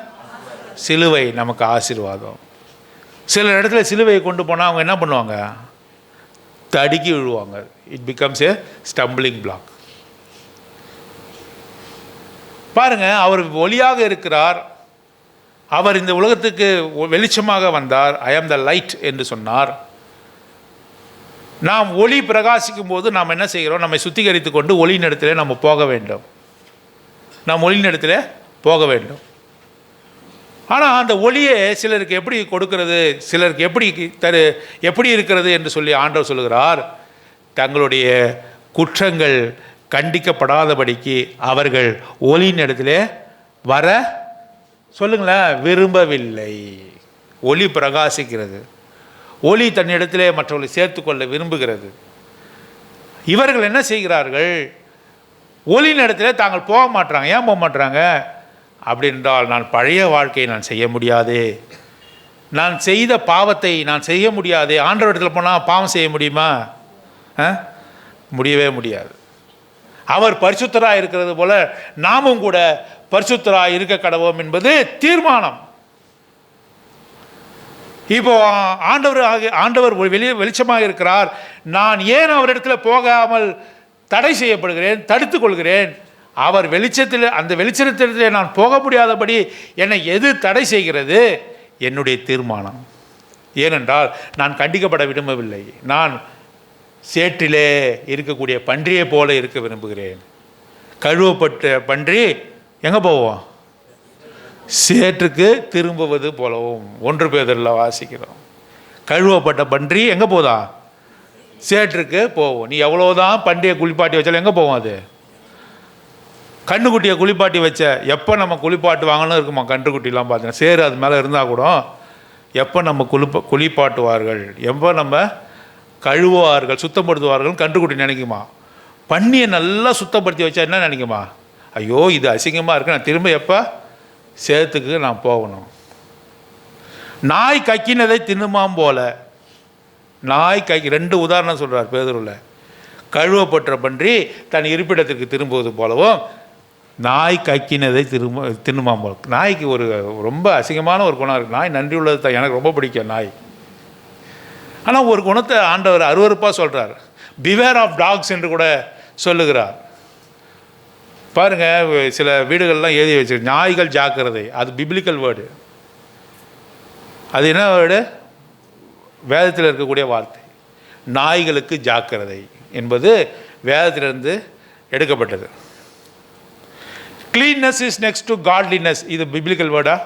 சிலுவை நமக்கு ஆசீர்வாதம். சில இடத்துல சிலுவையை கொண்டு போனால் அவங்க என்ன பண்ணுவாங்க? தடுக்கி விழுவாங்க. It becomes a stumbling block. பாருங்கள், அவர் ஒளியாக இருக்கிறார். அவர் இந்த உலகத்துக்கு வெளிச்சமாக வந்தார். ஐ ஆம் த லைட் என்று சொன்னார். நாம் ஒளி பிரகாசிக்கும் போது நாம் என்ன செய்கிறோம்? நம்மை சுத்திகரித்து கொண்டு ஒளியின் இடத்துல நம்ம போக வேண்டும். நாம் ஒளியின் இடத்துல போக வேண்டும். ஆனால் அந்த ஒளியை சிலருக்கு எப்படி கொடுக்கிறது, சிலருக்கு எப்படி இருக்கிறது என்று சொல்லி ஆண்டவர் சொல்லுகிறார். தங்களுடைய குற்றங்கள் கண்டிக்கப்படாதபடிக்கு அவர்கள் ஒளியின் இடத்துல வர சொல்லுங்களேன் விரும்பவில்லை. ஒளி பிரகாசிக்கிறது. ஒளி தன்னிடத்திலே மற்றவர்களை சேர்த்து கொள்ள விரும்புகிறது. இவர்கள் என்ன செய்கிறார்கள்? ஒளியின் இடத்துல தாங்கள் போக மாட்டாங்க. ஏன் போக மாட்டாங்க அப்படின்றால், நான் பழைய வாழ்க்கையை நான் செய்ய முடியாதே, நான் செய்த பாவத்தை நான் செய்ய முடியாதே. ஆண்டவர் இடத்துல போனால் பாவம் செய்ய முடியுமா? முடியவே முடியாது. அவர் பரிசுத்தராக இருக்கிறது போல நாமும் கூட பரிசுத்தராக இருக்க கடவோம் என்பது தீர்மானம். இப்போ ஆண்டவர் வெளிச்சமாக இருக்கிறார். நான் ஏன் அவரிடத்தில் போகாமல் தடை செய்யப்படுகிறேன், தடுத்து கொள்கிறேன்? அவர் வெளிச்சத்தில், அந்த வெளிச்சத்தில் நான் போக முடியாதபடி என்னை எது தடை செய்கிறது? என்னுடைய தீர்மானம். ஏனென்றால் நான் கண்டிக்கப்பட விரும்பவில்லை. நான் சேற்றிலே இருக்கக்கூடிய பன்றியை போல இருக்க விரும்புகிறேன். கழுவப்பட்ட பன்றி எங்கே போவோம்? சேற்றுக்கு திரும்புவது போலவும். 1 பேதுருல வாசிக்கிறோம். கழுவப்பட்ட பன்றி எங்கே போதா? சேற்றுக்கு போவோம். நீ எவ்வளோதான் பன்றியை குளிப்பாட்டி வச்சாலும் எங்கே போவோம்? அது கண்ணுக்குட்டியை குளிப்பாட்டி வச்ச எப்போ நம்ம குளிப்பாட்டு வாங்கணும் இருக்குமா? கன்றுக்குட்டிலாம் பார்த்தீங்கன்னா சேரு அது மேலே இருந்தால் கூட எப்போ நம்ம குளிப்பாட்டுவார்கள், எப்போ நம்ம கழுவுவார்கள், சுத்தப்படுத்துவார்கள் கன்றுக்குட்டி நினைக்குமா? பண்ணியை நல்லா சுத்தப்படுத்தி வச்சா என்ன நினைக்குமா? ஐயோ இது அசிங்கமாக இருக்கு, நான் திரும்ப எப்போ சேத்துக்கு நான் போகணும். நாய் கக்கினதை தின்னுமாம் போல. நாய் கக்கி 2 உதாரணம் சொல்கிறார் பேதுருவில். கழுவப்பட்ட பன்றி தன் இருப்பிடத்திற்கு திரும்புவது போலவும் நாய் கக்கினதை தின்னுமாம் போல. நாய்க்கு ஒரு ரொம்ப அசிங்கமான ஒரு குணம் இருக்குது. நாய் நன்றி உள்ளது தான், எனக்கு ரொம்ப பிடிக்கும் நாய். ஆனால் ஒரு குணத்தை ஆண்டவர் அருவருப்பாக சொல்கிறார். பிவேர் ஆஃப் டாக்ஸ் என்று கூட சொல்லுகிறார். பாருங்கள், சில வீடுகள்லாம் எழுதி வச்சிருக்கு நாய்கள் ஜாக்கிரதை. அது பிப்ளிக்கல் வேர்டு. அது என்ன வேர்டு? வேதத்தில் இருக்கக்கூடிய வார்த்தை. நாய்களுக்கு ஜாக்கிரதை என்பது வேதத்திலிருந்து எடுக்கப்பட்டது. Cleanness is next to godliness. இது பிப்ளிக்கல் வேர்டா?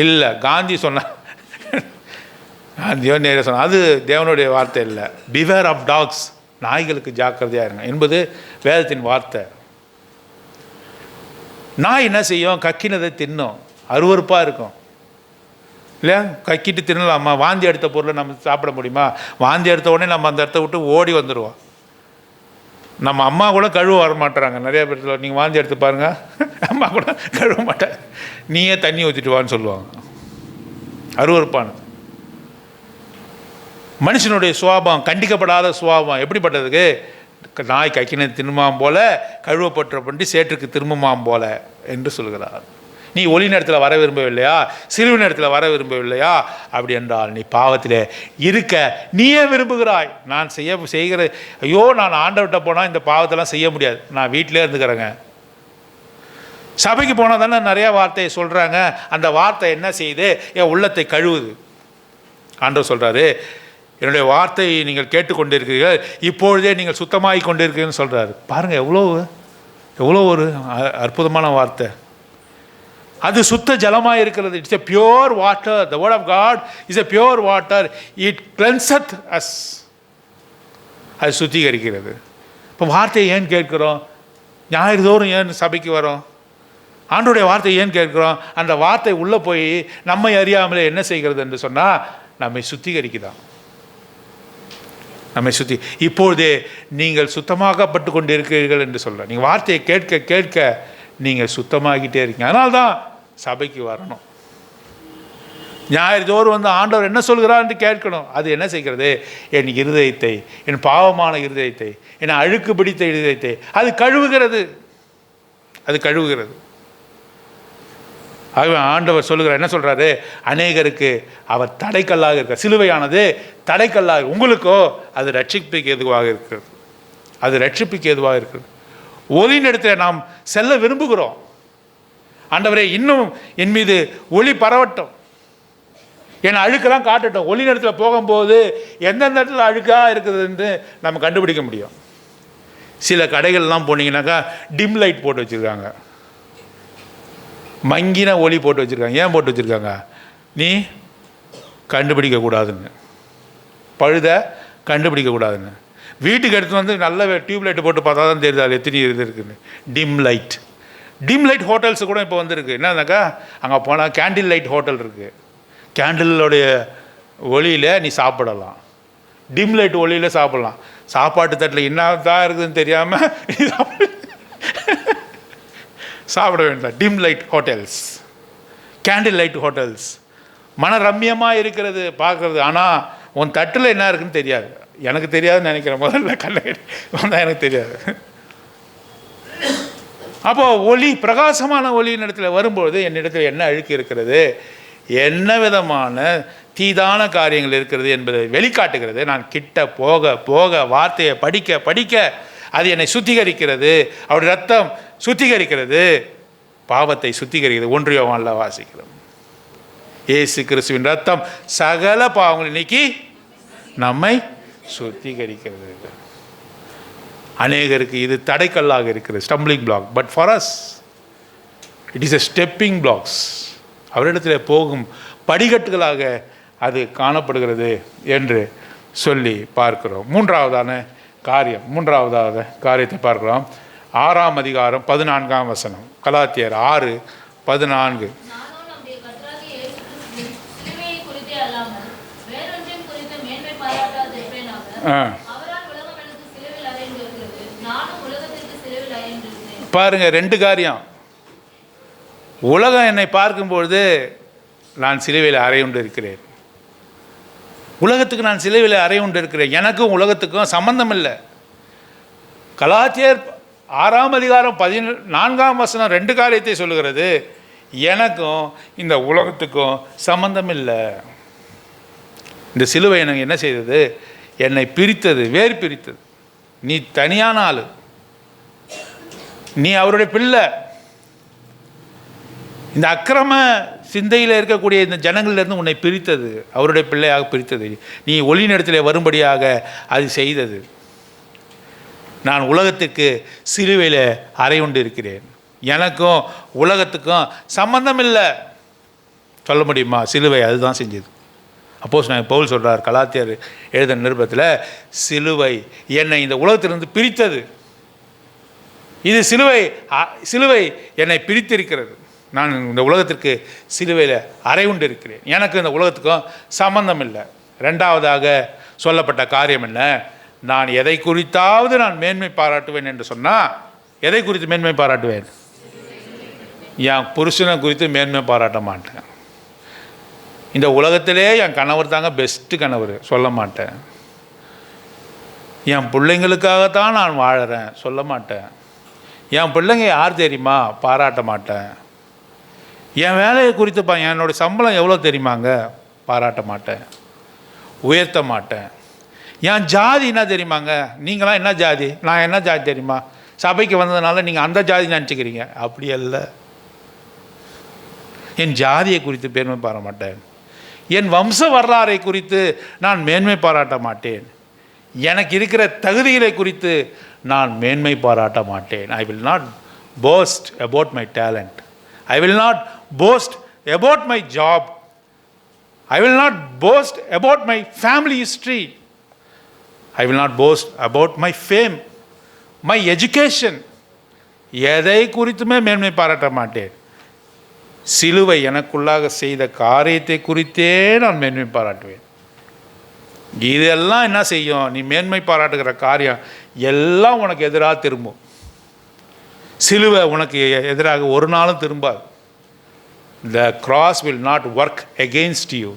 இல்லை, காந்தி சொன்ன, காந்தியோ நேர சொன்ன, அது தேவனுடைய வார்த்தை இல்லை. பிவேர் ஆஃப் டாக்ஸ், நாய்களுக்கு ஜாக்கிரதையாக இருங்க என்பது வேதத்தின் வார்த்தை. நாய் என்ன செய்யும்? கக்கினதை தின்னும். அருவருப்பாக இருக்கும் இல்லையா? கக்கிட்டு தின்னலாமா? வாந்தி எடுத்த பொருளை நம்ம சாப்பிட முடியுமா? வாந்தி எடுத்த உடனே நம்ம அந்த இடத்த விட்டு ஓடி வந்துடுவோம். நம்ம அம்மா கூட கழுவ வர மாட்டுறாங்க நிறைய பேர். நீங்கள் வாந்தி எடுத்து பாருங்கள், அம்மா கூட கழுவ மாட்டாங்க. நீயே தண்ணி ஊற்றிட்டு வான்னு சொல்லுவாங்க. அருவருப்பானது. மனுஷனுடைய சுவாபம், கண்டிக்கப்படாத சுவாபம் எப்படிப்பட்டதுக்கு? நாய் கக்கின தின்னுமாம் போல, கழுவப்பட்ட பன்றி சேற்றுக்கு திரும்புமாம் போல என்று சொல்கிறார். நீ ஒளி நேரத்தில் வர விரும்பவில்லையா? சிறுவு நேரத்தில் வர விரும்பவில்லையா? அப்படி என்றால் நீ பாவத்தில் இருக்க நீயே விரும்புகிறாய். நான் செய்கிற ஐயோ நான் ஆண்டவர்கிட்ட போனால் இந்த பாவத்தெல்லாம் செய்ய முடியாது, நான் வீட்டிலே இருந்துக்கிறேங்க. சபைக்கு போனால் தானே நிறையா வார்த்தையை சொல்கிறாங்க. அந்த வார்த்தை என்ன செய்யுது? என் உள்ளத்தை கழுவுது. ஆண்டவர் சொல்கிறாரு, என்னுடைய வார்த்தையை நீங்கள் கேட்டுக்கொண்டிருக்கிறீர்கள், இப்பொழுதே நீங்கள் சுத்தமாகி கொண்டிருக்கிறீங்கன்னு சொல்கிறாரு. பாருங்கள், எவ்வளோ ஒரு அற்புதமான வார்த்தை. அது சுத்த ஜலமாக இருக்கிறது. It's a pure water. The word of God is a pure water. It cleanseth us. அது சுத்திகரிக்கிறது. இப்போ வார்த்தையை ஏன் கேட்குறோம்? ஞாயிறு தோறும் ஏன் சபைக்கு வரோம்? ஆண்டோடைய வார்த்தையை ஏன் கேட்குறோம்? அந்த வார்த்தை உள்ளே போய் நம்மை அறியாமலே என்ன செய்கிறது என்று சொன்னால் நம்மை சுத்திகரிக்குதான். நம்மை சுற்றி இப்பொழுதே நீங்கள் சுத்தமாகப்பட்டு கொண்டு இருக்கிறீர்கள் என்று சொல்கிறேன். நீங்கள் வார்த்தையை கேட்க கேட்க நீங்கள் சுத்தமாகிட்டே இருக்கீங்க. அதனால்தான் சபைக்கு வரணும். ஞாயிறு தோறும் வந்து ஆண்டவர் என்ன சொல்கிறார் என்று கேட்கணும். அது என்ன செய்கிறது? என் இருதயத்தை, என் பாவமான இருதயத்தை, என் அழுக்கு பிடித்த இருதயத்தை அது கழுவுகிறது. அது கழுவுகிறது. ஆகவே ஆண்டவர் சொல்லுகிறார், என்ன சொல்கிறாரு? அநேகருக்கு அவர் தடைக்கல்லாக இருக்கார். சிலுவையானது தடைக்கல்லாக, உங்களுக்கோ அது ரட்சிப்புக்கு ஏதுவாக இருக்கிறது. அது ரட்சிப்புக்கு ஏதுவாக இருக்கிறது. ஒளியின் இடத்துல நாம் செல்ல விரும்புகிறோம். ஆண்டவரே, இன்னும் என் மீது ஒளி பரவட்டும், என் அழுக்கெல்லாம் காட்டட்டும். ஒளி நேரத்தில் போகும்போது எந்தெந்த இடத்துல அழுக்காக இருக்குதுன்னு நம்ம கண்டுபிடிக்க முடியும். சில கடைகள்லாம் போனீங்கன்னாக்கா டிம் லைட் போட்டு வச்சுருக்காங்க, மங்கின ஒளி போட்டு வச்சுருக்காங்க. ஏன் போட்டு வச்சுருக்காங்க? நீ கண்டுபிடிக்கக்கூடாதுன்னு, பழுத கண்டுபிடிக்கக்கூடாதுன்னு. வீட்டுக்கு எடுத்து வந்து நல்ல டியூப் லைட்டு போட்டு பார்த்தா தான் தெரியுது அது எத்தனை இது இருக்குதுன்னு. Dim light. Dim light hotels கூட இப்போ வந்துருக்கு. என்னன்னாக்கா அங்கே போனால் கேண்டில் லைட் ஹோட்டல் இருக்குது. கேண்டிலோடைய ஒளியில் நீ சாப்பிடலாம், டிம் லைட் ஒளியில் சாப்பிட்லாம். சாப்பாட்டு தட்டில் என்ன தான் இருக்குதுன்னு தெரியாமல் சாப்பிட வேண்டாம். Dim light hotels, candle light hotels மன ரம்யமாக இருக்கிறது பார்க்குறது. ஆனால் உன் தட்டில் என்ன இருக்குன்னு தெரியாது. எனக்கு தெரியாதுன்னு நினைக்கிறேன். முதல்ல கல்லை வந்தால் எனக்கு தெரியாது. அப்போது ஒளி, பிரகாசமான ஒளியின் இடத்துல வரும்பொழுது என்னிடத்தில் என்ன அழுக்கு இருக்கிறது, என்ன விதமான தீதான காரியங்கள் இருக்கிறது என்பதை வெளிக்காட்டுகிறது. நான் கிட்ட போக போக, வார்த்தையை படிக்க படிக்க அது என்னை சுத்திகரிக்கிறது. அவருடைய ரத்தம் சுத்திகரிக்கிறது, பாவத்தை சுத்திகரிக்கிறது. 1 யோவானில் வாசிக்கிறோம். இயேசு கிறிஸ்துவின் ரத்தம் சகல பாவங்களை நீக்கி நம்மை சுத்திகரிக்கிறது. அநேகருக்கு இது தடைக்கல்லாக இருக்கிறது, stumbling block. But for us it is a stepping blocks. அவரிடத்தில் போகும் படிக்கட்டுகளாக அது காணப்படுகிறது என்று சொல்லி பார்க்கிறோம். மூன்றாவதான காரியத்தை பார்க்கிறோம். 6ஆம் அதிகாரம் 14ஆம் வசனம். கலாத்தியர் 6:14. பாருங்க, 2 காரியம். உலகம் என்னை பார்க்கும்பொழுது நான் சிலுவையில் அறையுண்டு இருக்கிறேன். உலகத்துக்கு நான் சிலுவையில் அறையுண்டு இருக்கிறேன். எனக்கும் உலகத்துக்கும் சம்பந்தம் இல்லை. கலாத்தியர் 6ஆம் அதிகாரம் 14ஆம் வசனம் 2 காரியத்தை சொல்லுகிறது. எனக்கும் இந்த உலகத்துக்கும் சம்பந்தம் இல்லை. இந்த சிலுவை எனக்கு என்ன செய்தது? என்னை பிரித்தது, வேறு பிரித்தது. நீ தனியான ஆள், நீ அவருடைய பிள்ளை. இந்த அக்கிரம சிந்தையில் இருக்கக்கூடிய இந்த ஜனங்களிலிருந்து உன்னை பிரித்தது, அவருடைய பிள்ளையாக பிரித்தது. நீ ஒளியினிடத்தில் வரும்படியாக அது செய்தது. நான் உலகத்துக்கு சிலுவையில் அறையுண்டு இருக்கிறேன். எனக்கும் உலகத்துக்கும் சம்பந்தம் இல்லை. சொல்ல முடியுமா? சிலுவை அதுதான் செஞ்சது. அப்போஸ்தலன் பவுல் சொல்கிறார் கலாத்தியர் எழுதின நிருபத்தில், சிலுவை என்னை இந்த உலகத்திலிருந்து பிரித்தது. இது சிலுவை என்னை பிரித்திருக்கிறது. நான் இந்த உலகத்திற்கு சிலுவையில் அறையுண்டு இருக்கிறேன். எனக்கு இந்த உலகத்துக்கும் சம்பந்தம் இல்லை. 2ஆவதாக சொல்லப்பட்ட காரியம் என்ன? நான் எதை குறித்தாவது நான் மேன்மை பாராட்டுவேன் என்று சொன்னால், எதை குறித்து மேன்மை பாராட்டுவேன்? என் புருஷனை குறித்து மேன்மை பாராட்ட மாட்டேன். இந்த உலகத்திலே என் கணவர் தாங்க பெஸ்ட்டு கணவர், சொல்ல மாட்டேன். என் பிள்ளைங்களுக்காகத்தான் நான் வாழறேன், சொல்ல மாட்டேன். என் பிள்ளைங்க யார் தெரியுமா? பாராட்ட மாட்டேன். என் வேலையை குறித்து என்னோடய சம்பளம் எவ்வளோ தெரியுமாங்க? பாராட்ட மாட்டேன், உயர்த்த மாட்டேன். என் ஜாதி என்ன தெரியுமாங்க? நீங்களாம் என்ன ஜாதி, நான் என்ன ஜாதி தெரியுமா? சபைக்கு வந்ததுனால நீங்கள் அந்த ஜாதி நினச்சிக்கிறீங்க. அப்படி அல்ல. என் ஜாதியை குறித்து பெருமை பாராட்ட மாட்டேன். என் வம்ச வரலாறை குறித்து நான் மேன்மை பாராட்ட மாட்டேன். எனக்கு இருக்கிற தகுதிகளை குறித்து நான் மேன்மை பாராட்ட மாட்டேன். I will not post about my talent. I will not boast about my job. I will not boast about my family history. I will not boast about my fame, my education. எதை குறித்துமே மேன்மை பாராட்ட மாட்டேன். சிலுவை எனக்குள்ளாக செய்த காரியத்தை குறித்தே நான் மேன்மை பாராட்டுவேன். இதெல்லாம் என்ன செய்யும்? நீ மேன்மை பாராட்டுகிற காரியம் எல்லாம் உனக்கு எதிராக திரும்பும். சிலுவை உனக்கு எதிராக ஒரு நாளும் திரும்பாது. The cross will not work against you.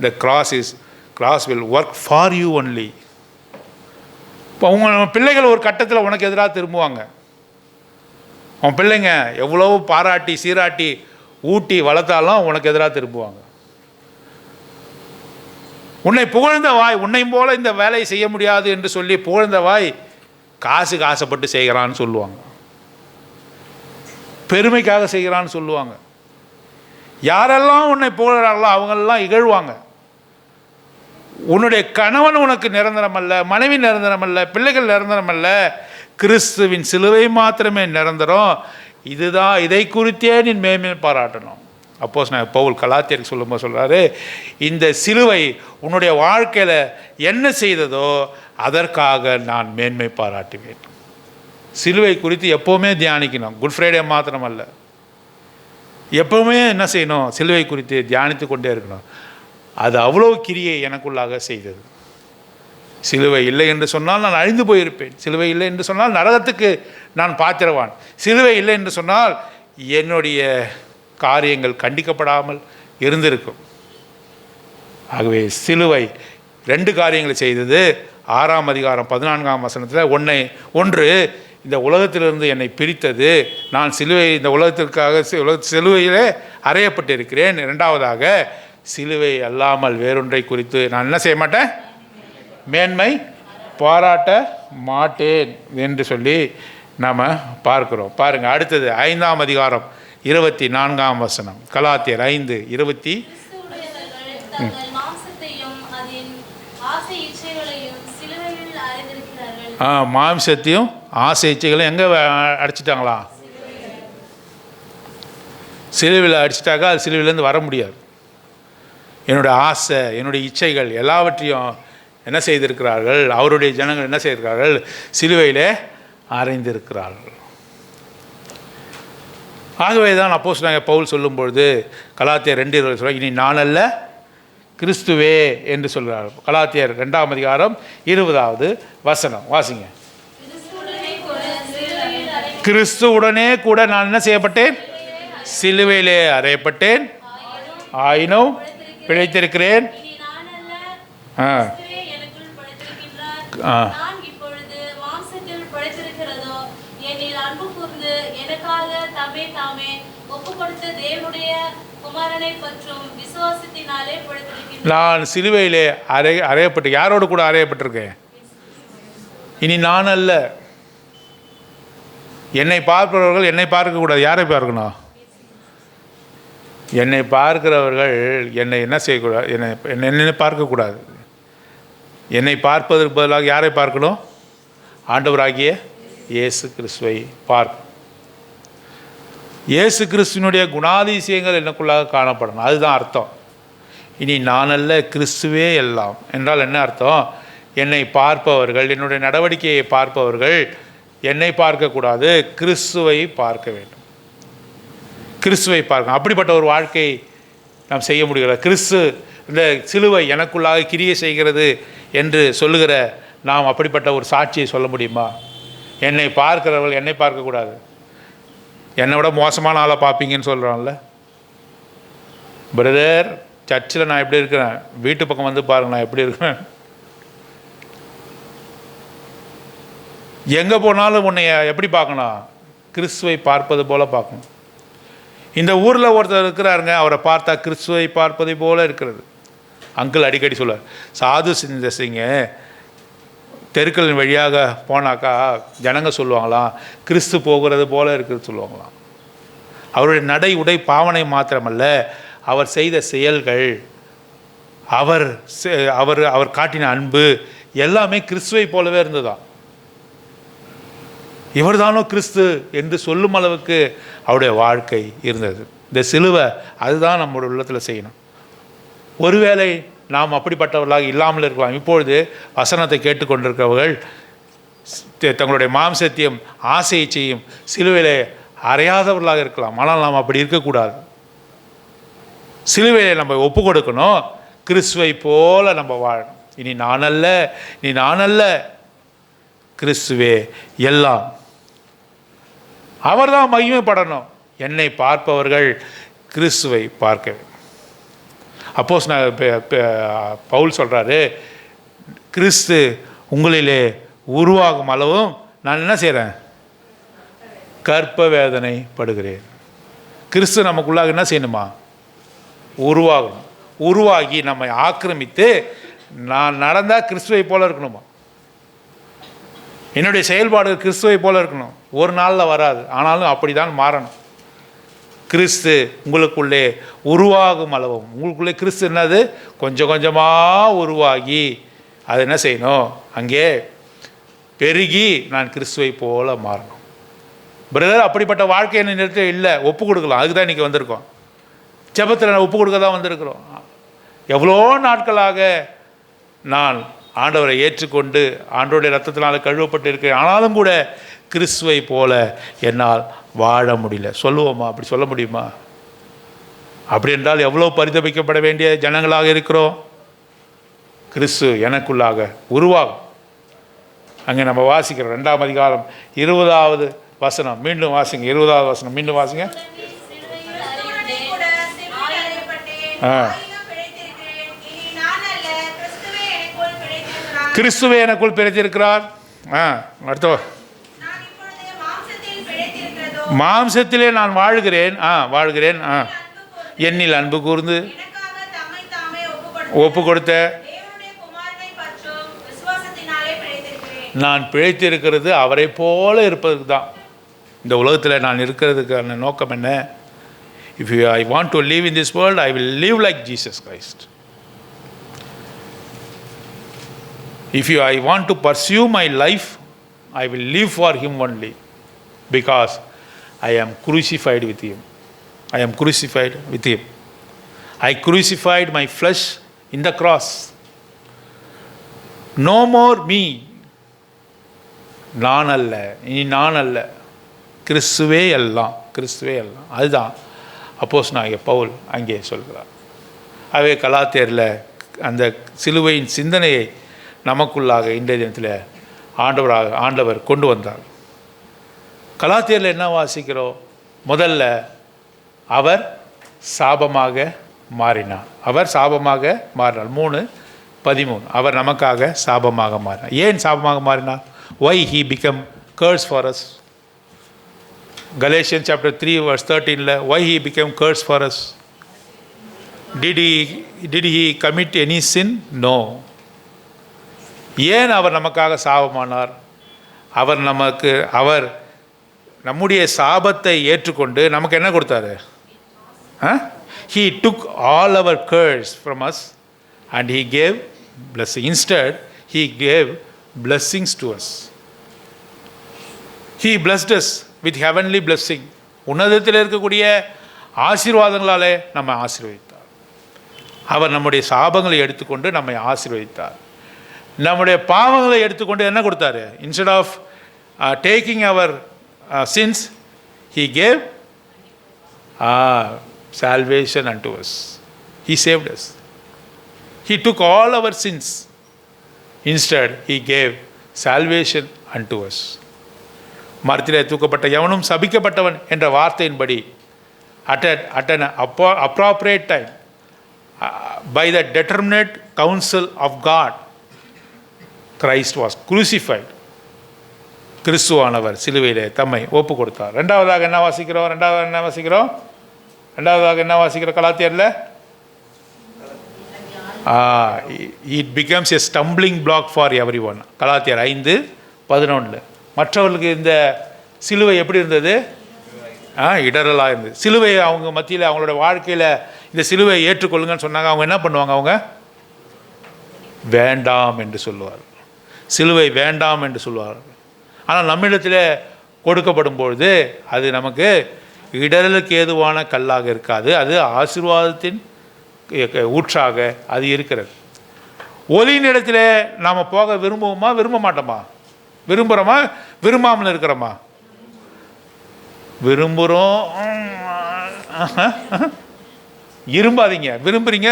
The cross will work for you only. இப்போ உங்கள் பிள்ளைகள் ஒரு கட்டத்தில் உனக்கு எதிராக திரும்புவாங்க. உன் பிள்ளைங்க எவ்வளோ பாராட்டி சீராட்டி ஊட்டி வளர்த்தாலும் உனக்கு எதிராக திரும்புவாங்க. உன்னை புகழ்ந்த வாய், உன்னையும் போல இந்த வேலையை செய்ய முடியாது என்று சொல்லி புகழ்ந்த வாய் காசுக்கு ஆசைப்பட்டு செய்கிறான்னு சொல்லுவாங்க, பெருமைக்காக செய்கிறான்னு சொல்லுவாங்க. யாரெல்லாம் உன்னை புகழ்கிறார்களோ அவங்களெல்லாம் இகழ்வாங்க. உன்னுடைய கணவன் உனக்கு நிரந்தரம் அல்ல, மனைவி நிரந்தரம் அல்ல, பிள்ளைகள் நிரந்தரம் அல்ல. கிறிஸ்துவின் சிலுவை மாத்திரமே நிரந்தரம். இதுதான், இதை குறித்தே நீ மேன்மை பாராட்டணும். அப்போஸ்தலன் பவுல் கலாத்தியருக்கு சொல்லும்போது சொல்கிறாரு, இந்த சிலுவை உன்னுடைய வாழ்க்கையில் என்ன செய்ததோ அதற்காக நான் மேன்மை பாராட்டுவேன். சிலுவை குறித்து எப்போவுமே தியானிக்கணும். குட் ஃப்ரைடே மாத்திரம் அல்ல, எப்போவுமே என்ன செய்யணும்? சிலுவை குறித்து தியானித்து கொண்டே இருக்கணும். அது அவ்வளோ கிரியை எனக்குள்ளாக செய்தது. சிலுவை இல்லை என்று சொன்னால் நான் அழிந்து போயிருப்பேன். சிலுவை இல்லை என்று சொன்னால் நரகத்துக்கு நான் பாத்திரவான். சிலுவை இல்லை என்று சொன்னால் என்னுடைய காரியங்கள் கண்டிக்கப்படாமல் இருந்திருக்கும். ஆகவே சிலுவை 2 காரியங்களை செய்தது. 6ஆம் அதிகாரம் 14ஆம் வசனத்தில் ஒன்று, இந்த உலகத்திலிருந்து என்னை பிரித்தது. நான் இந்த உலகத்திற்காக சிலுவையிலே அறையப்பட்டிருக்கிறேன். இரண்டாவதாக, சிலுவை அல்லாமல் வேறொன்றை குறித்து நான் என்ன செய்ய மாட்டேன், மேன்மை பாராட்ட மாட்டேன் என்று சொல்லி நாம் பார்க்கிறோம். பாருங்கள், அடுத்தது 5ஆம் அதிகாரம் 24ஆம் வசனம். கலாத்தியர் 5:20. மாம்சத்தையும் ஆசை இச்சைகளையும் எங்கே அடிச்சிட்டாங்களா? சிலுவையில் அடிச்சிட்டாக்கா அது சிலுவையிலேருந்து வர முடியாது. என்னுடைய ஆசை, என்னுடைய இச்சைகள் எல்லாவற்றையும் என்ன செய்திருக்கிறார்கள்? அவருடைய ஜனங்கள் என்ன செய்திருக்கிறார்கள்? சிலுவையிலே அறைந்திருக்கிறார்கள். ஆகவே தான் அப்போஸ்தலனாகிய பவுல் சொல்லும்பொழுது கலாத்தியர் 2:20 சொல்ல, இனி நான் அல்ல கிறிஸ்துவே என்று சொல்கிறார். கலாத்தியர் 2ஆம் அதிகாரம் 20வது வசனம் வாசிங்க. கிறிஸ்துவுடனே கூட நான் என்ன செய்யப்பட்டேன்? சிலுவையிலே அறையப்பட்டேன், ஆயினும் பிழைத்திருக்கிறேன். நான் சிலுவையிலே அறையப்பட்டு யாரோடு கூட அறையப்பட்டிருக்கேன்? இனி நான் அல்ல. என்னை பார்க்கிறவர்கள் என்னை பார்க்கக்கூடாது. யாரை பார்க்கணும்? என்னை பார்க்கிறவர்கள் என்னை என்ன செய்யக்கூடாது? என்னை பார்க்கக்கூடாது. என்னை பார்ப்பதற்கு பதிலாக யாரை பார்க்கணும்? ஆண்டவராகிய இயேசு கிறிஸ்துவை பார்க்கணும். இயேசு கிறிஸ்துவனுடைய குணாதிசயங்கள் எனக்குள்ளாக காணப்படணும். அதுதான் அர்த்தம். இனி நான் அல்ல கிறிஸ்துவே எல்லாம் என்றால் என்ன அர்த்தம்? என்னை பார்ப்பவர்கள், என்னுடைய நடவடிக்கையை பார்ப்பவர்கள் என்னை பார்க்கக்கூடாது, கிறிஸ்துவை பார்க்க வேண்டும். கிறிஸ்துவை பார்க்கணும். அப்படிப்பட்ட ஒரு வாழ்க்கை நாம் செய்ய முடியல. கிறிஸ்து இந்த சிலுவை எனக்குள்ளாக கிரியை செய்கிறது என்று சொல்லுகிற நாம் அப்படிப்பட்ட ஒரு சாட்சியை சொல்ல முடியுமா? என்னை பார்க்கிறவர்கள் என்னை பார்க்கக்கூடாது. என்னை விட மோசமான ஆளை பார்ப்பீங்கன்னு சொல்கிறான்ல. பிரதர், சர்ச்சில் நான் எப்படி இருக்கிறேன், வீட்டு பக்கம் வந்து பாருங்க நான் எப்படி இருக்கிறேன். எங்கே போனாலும் உன்னை எப்படி பார்க்கணும்? கிறிஸ்துவை பார்ப்பது போல் பார்க்கணும். இந்த ஊரில் ஒருத்தர் இருக்கிறாருங்க, அவரை பார்த்தா கிறிஸ்துவை பார்ப்பதை போல் இருக்கிறது. அங்கிள் அடிக்கடி சொல்லுவார், சாது சிங்க தெருக்களின் வழியாக போனாக்கா ஜனங்க சொல்லுவாங்களாம், கிறிஸ்து போகிறது போல் இருக்கிறது சொல்லுவாங்களாம். அவருடைய நடை உடை பாவனை மாத்திரமல்ல, அவர் செய்த செயல்கள், அவர் அவர் அவர் காட்டின அன்பு எல்லாமே கிறிஸ்துவை போலவே இருந்ததுதான். இவர்தானோ கிறிஸ்து என்று சொல்லும் அளவுக்கு அவருடைய வாழ்க்கை இருந்தது. இந்த சிலுவை அதுதான் நம்முடைய உள்ளத்தில் செய்யணும். ஒருவேளை நாம் அப்படிப்பட்டவர்களாக இல்லாமல் இருக்கலாம். இப்பொழுது வசனத்தை கேட்டுக்கொண்டிருக்கிறவர்கள் தங்களுடைய மாம்சத்தையும் ஆசையை செய்யும் சிலுவையிலே அறையாதவர்களாக இருக்கலாம். ஆனால் நாம் அப்படி இருக்கக்கூடாது. சிலுவையிலே நம்ம ஒப்பு கொடுக்கணும். கிறிஸ்துவை போல நம்ம வாழணும். இனி நான் அல்ல, இனி நான் அல்ல, கிறிஸ்துவே எல்லாம். அவர் தான் மகிமைப்படணும். என்னை பார்ப்பவர்கள் கிறிஸ்துவை பார்க்க. அப்போஸ்தலனாகிய பவுல் சொல்கிறாரு, கிறிஸ்து உங்களிலே உருவாகும் அளவும் நான் என்ன செய்கிறேன்? கற்ப வேதனை படுகிறேன். கிறிஸ்து நமக்குள்ளாக என்ன செய்யணுமா? உருவாகணும். உருவாகி நம்மை ஆக்கிரமித்து நான் நடந்தால் கிறிஸ்துவை போல இருக்கணுமா? என்னுடைய செயல்பாடு கிறிஸ்துவை போல இருக்கணும். ஒரு நாளில் வராது, ஆனாலும் அப்படி தான் மாறணும். கிறிஸ்து உங்களுக்குள்ளே உருவாகும் அளவும், உங்களுக்குள்ளே கிறிஸ்து என்னது கொஞ்சம் கொஞ்சமாக உருவாகி அது என்ன செய்யணும்? அங்கே பெருகி நான் கிறிஸ்துவை போல மாறணும். பிரதர், அப்படிப்பட்ட வாழ்க்கை என்ன நேரத்தில் இல்லை, ஒப்பு கொடுக்கலாம். அதுக்கு தான் இன்றைக்கி வந்திருக்கோம். ஜெபத்தில் ஒப்பு கொடுக்க தான் வந்திருக்கிறோம். எவ்வளோ நாட்களாக நான் ஆண்டவரை ஏற்றுக்கொண்டு ஆண்டவருடைய ரத்தத்தினால் கழுவப்பட்டு இருக்கிறேன், ஆனாலும் கூட கிறிஸ்துவை போல என்னால் வாழ முடியல. சொல்லுவோமா? அப்படி சொல்ல முடியுமா? அப்படி என்றால் எவ்வளோ பரிதபிக்கப்பட வேண்டிய ஜனங்களாக இருக்கிறோம். கிறிஸ்து எனக்குள்ளாக உருவாகும். அங்கே நம்ம வாசிக்கிறோம் 2ஆம் அதிகாரம் 20வது வசனம். மீண்டும் வாசிங்க. 20வது வசனம் மீண்டும் வாசிங்க. கிறிஸ்துவே எனக்குள் பிழைத்திருக்கிறார். அடுத்த மாம்சத்திலே நான் வாழ்கிறேன், வாழ்கிறேன், என்னில் அன்பு கூர்ந்து ஒப்பு கொடுத்த நான் பிழைத்திருக்கிறது அவரை போல இருப்பதுக்கு தான். இந்த உலகத்தில் நான் இருக்கிறதுக்கான நோக்கம் என்ன? If I want to live in this world, I will live like Jesus Christ. If I want to pursue my life, I will live for Him only, because I am crucified with Him. I am crucified with Him. I crucified my flesh in the cross. No more me. நான் அல்ல, இனி நான் அல்ல, கிறிஸ்துவே எல்லாம், கிறிஸ்துவே எல்லாம். அதுதான் அப்போஸ்தலனாகிய பவுல் அங்கே சொல்கிறார். அவே கலாத்தியரில் அந்த சிலுவையின் சிந்தனையை நமக்குள்ளாக இன்றைய தினத்தில் ஆண்டவர் கொண்டு வந்தார். கலாத்தியரில் என்ன வாசிக்கிறோம்? முதல்ல அவர் சாபமாக மாறினார். அவர் சாபமாக மாறினார். 3:13 அவர் நமக்காக சாபமாக மாறினார். ஏன் சாபமாக மாறினார்? Why he became curse for us? Galatians chapter 3 verse 13 why he became curse for us? Did he commit any sin? No. ஏன் அவர் நமக்காக சாபமானார்? அவர் நம்முடைய சாபத்தை ஏற்றுக்கொண்டு நமக்கு என்ன கொடுத்தாரு? He took all our curse from us and he gave blessing. Instead, he gave blessings to us. He blessed us with heavenly blessing. உன்னதத்தில் இருக்கக்கூடிய ஆசீர்வாதங்களாலே நம்மை ஆசீர்வதித்தார். அவர் நம்முடைய சாபங்களை எடுத்துக்கொண்டு நம்மை ஆசீர்வதித்தார். நம்முடைய பாவங்களை எடுத்துக்கொண்டு என்ன கொடுத்தாரு? இன்ஸ்டெட் ஆஃப் டேக்கிங் அவர் sins, he gave salvation unto us. He saved us. He took all our sins. Instead, he gave salvation unto us. மரத்திலே தூக்கப்பட்ட எவனும் சபிக்கப்பட்டவன் என்ற வார்த்தையின்படி at an appropriate time, by the determinate counsel of God, Christ was crucified. கிறிஸ்துவானவர் சிலுவையிலே தம்மை ஒப்பு கொடுத்தார். ரெண்டாவதாக என்ன வாசிக்கிறோம்? கலாத்தியரில் it becomes a stumbling block for everyone. கலாத்தியர் 5:11 மற்றவர்களுக்கு இந்த சிலுவை எப்படி இருந்தது? இடரலாக இருந்தது. சிலுவை அவங்க மத்தியில் அவங்களோட வாழ்க்கையில் இந்த சிலுவையை ஏற்றுக்கொள்ளுங்கன்னு சொன்னாங்க. அவங்க என்ன பண்ணுவாங்க? அவங்க வேண்டாம் என்று சொல்லுவார். சிலுவை வேண்டாம் என்று சொல்லுவார். ஆனால் நம்மிடத்தில் கொடுக்கப்படும் பொழுது அது நமக்கு இடரலுக்கு ஏதுவான கல்லாக இருக்காது. அது ஆசீர்வாதத்தின் ஊற்றாக அது இருக்கிறது. ஒலியின் இடத்துல நாம் போக விரும்புவோமா, விரும்ப மாட்டோமா? விரும்புகிறோமா, விரும்பாமல் இருக்கிறோமா? விரும்புகிறோம். இரும்பாதீங்க, விரும்புகிறீங்க.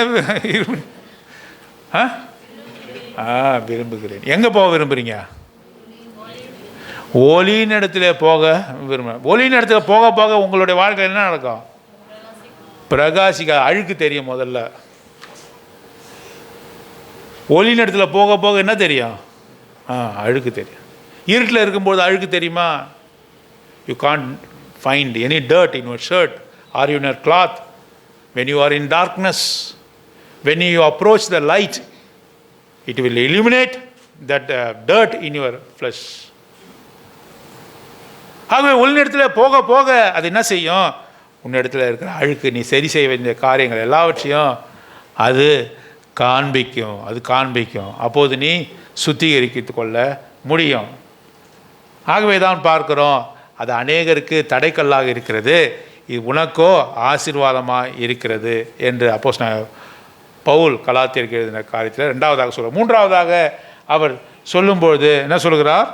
விரும்புகிறேன். எங்கே போக விரும்புகிறீங்க? ஒலியின் இடத்துல போக விரும்ப. ஒலியின் இடத்துல போக போக உங்களுடைய வாழ்க்கை என்ன நடக்கும்? பிரகாசிக்க. அழுக்கு தெரியும். முதல்ல ஒலியின் இடத்துல போக போக என்ன தெரியும்? அழுக்கு தெரியும். இருட்டில் இருக்கும்போது அழுக்கு தெரியுமா? You can't find any dirt in your shirt or in your cloth. When you are in darkness, when you approach the light, it will illuminate that dirt in your flesh. ஆகவே உன்னிடத்தில் போக போக அது என்ன செய்யும்? உன்னிடத்தில் இருக்கிற அழுக்கு, நீ சரி செய்ய வேண்டிய காரியங்கள் எல்லாவற்றையும் அது காண்பிக்கும். அப்போது நீ சுத்திகரித்து கொள்ள முடியும். ஆகவே தான் பார்க்கிறோம், அது அநேகருக்கு தடைக்கல்லாக இருக்கிறது, இது உனக்கோ ஆசீர்வாதமாக இருக்கிறது என்று அப்போஸ்தலன் பவுல் கலாத்தியருக்கு எழுதின காரியத்தில் ரெண்டாவதாக சொல்கிறார். மூன்றாவதாக அவர் சொல்லும்பொழுது என்ன சொல்கிறார்?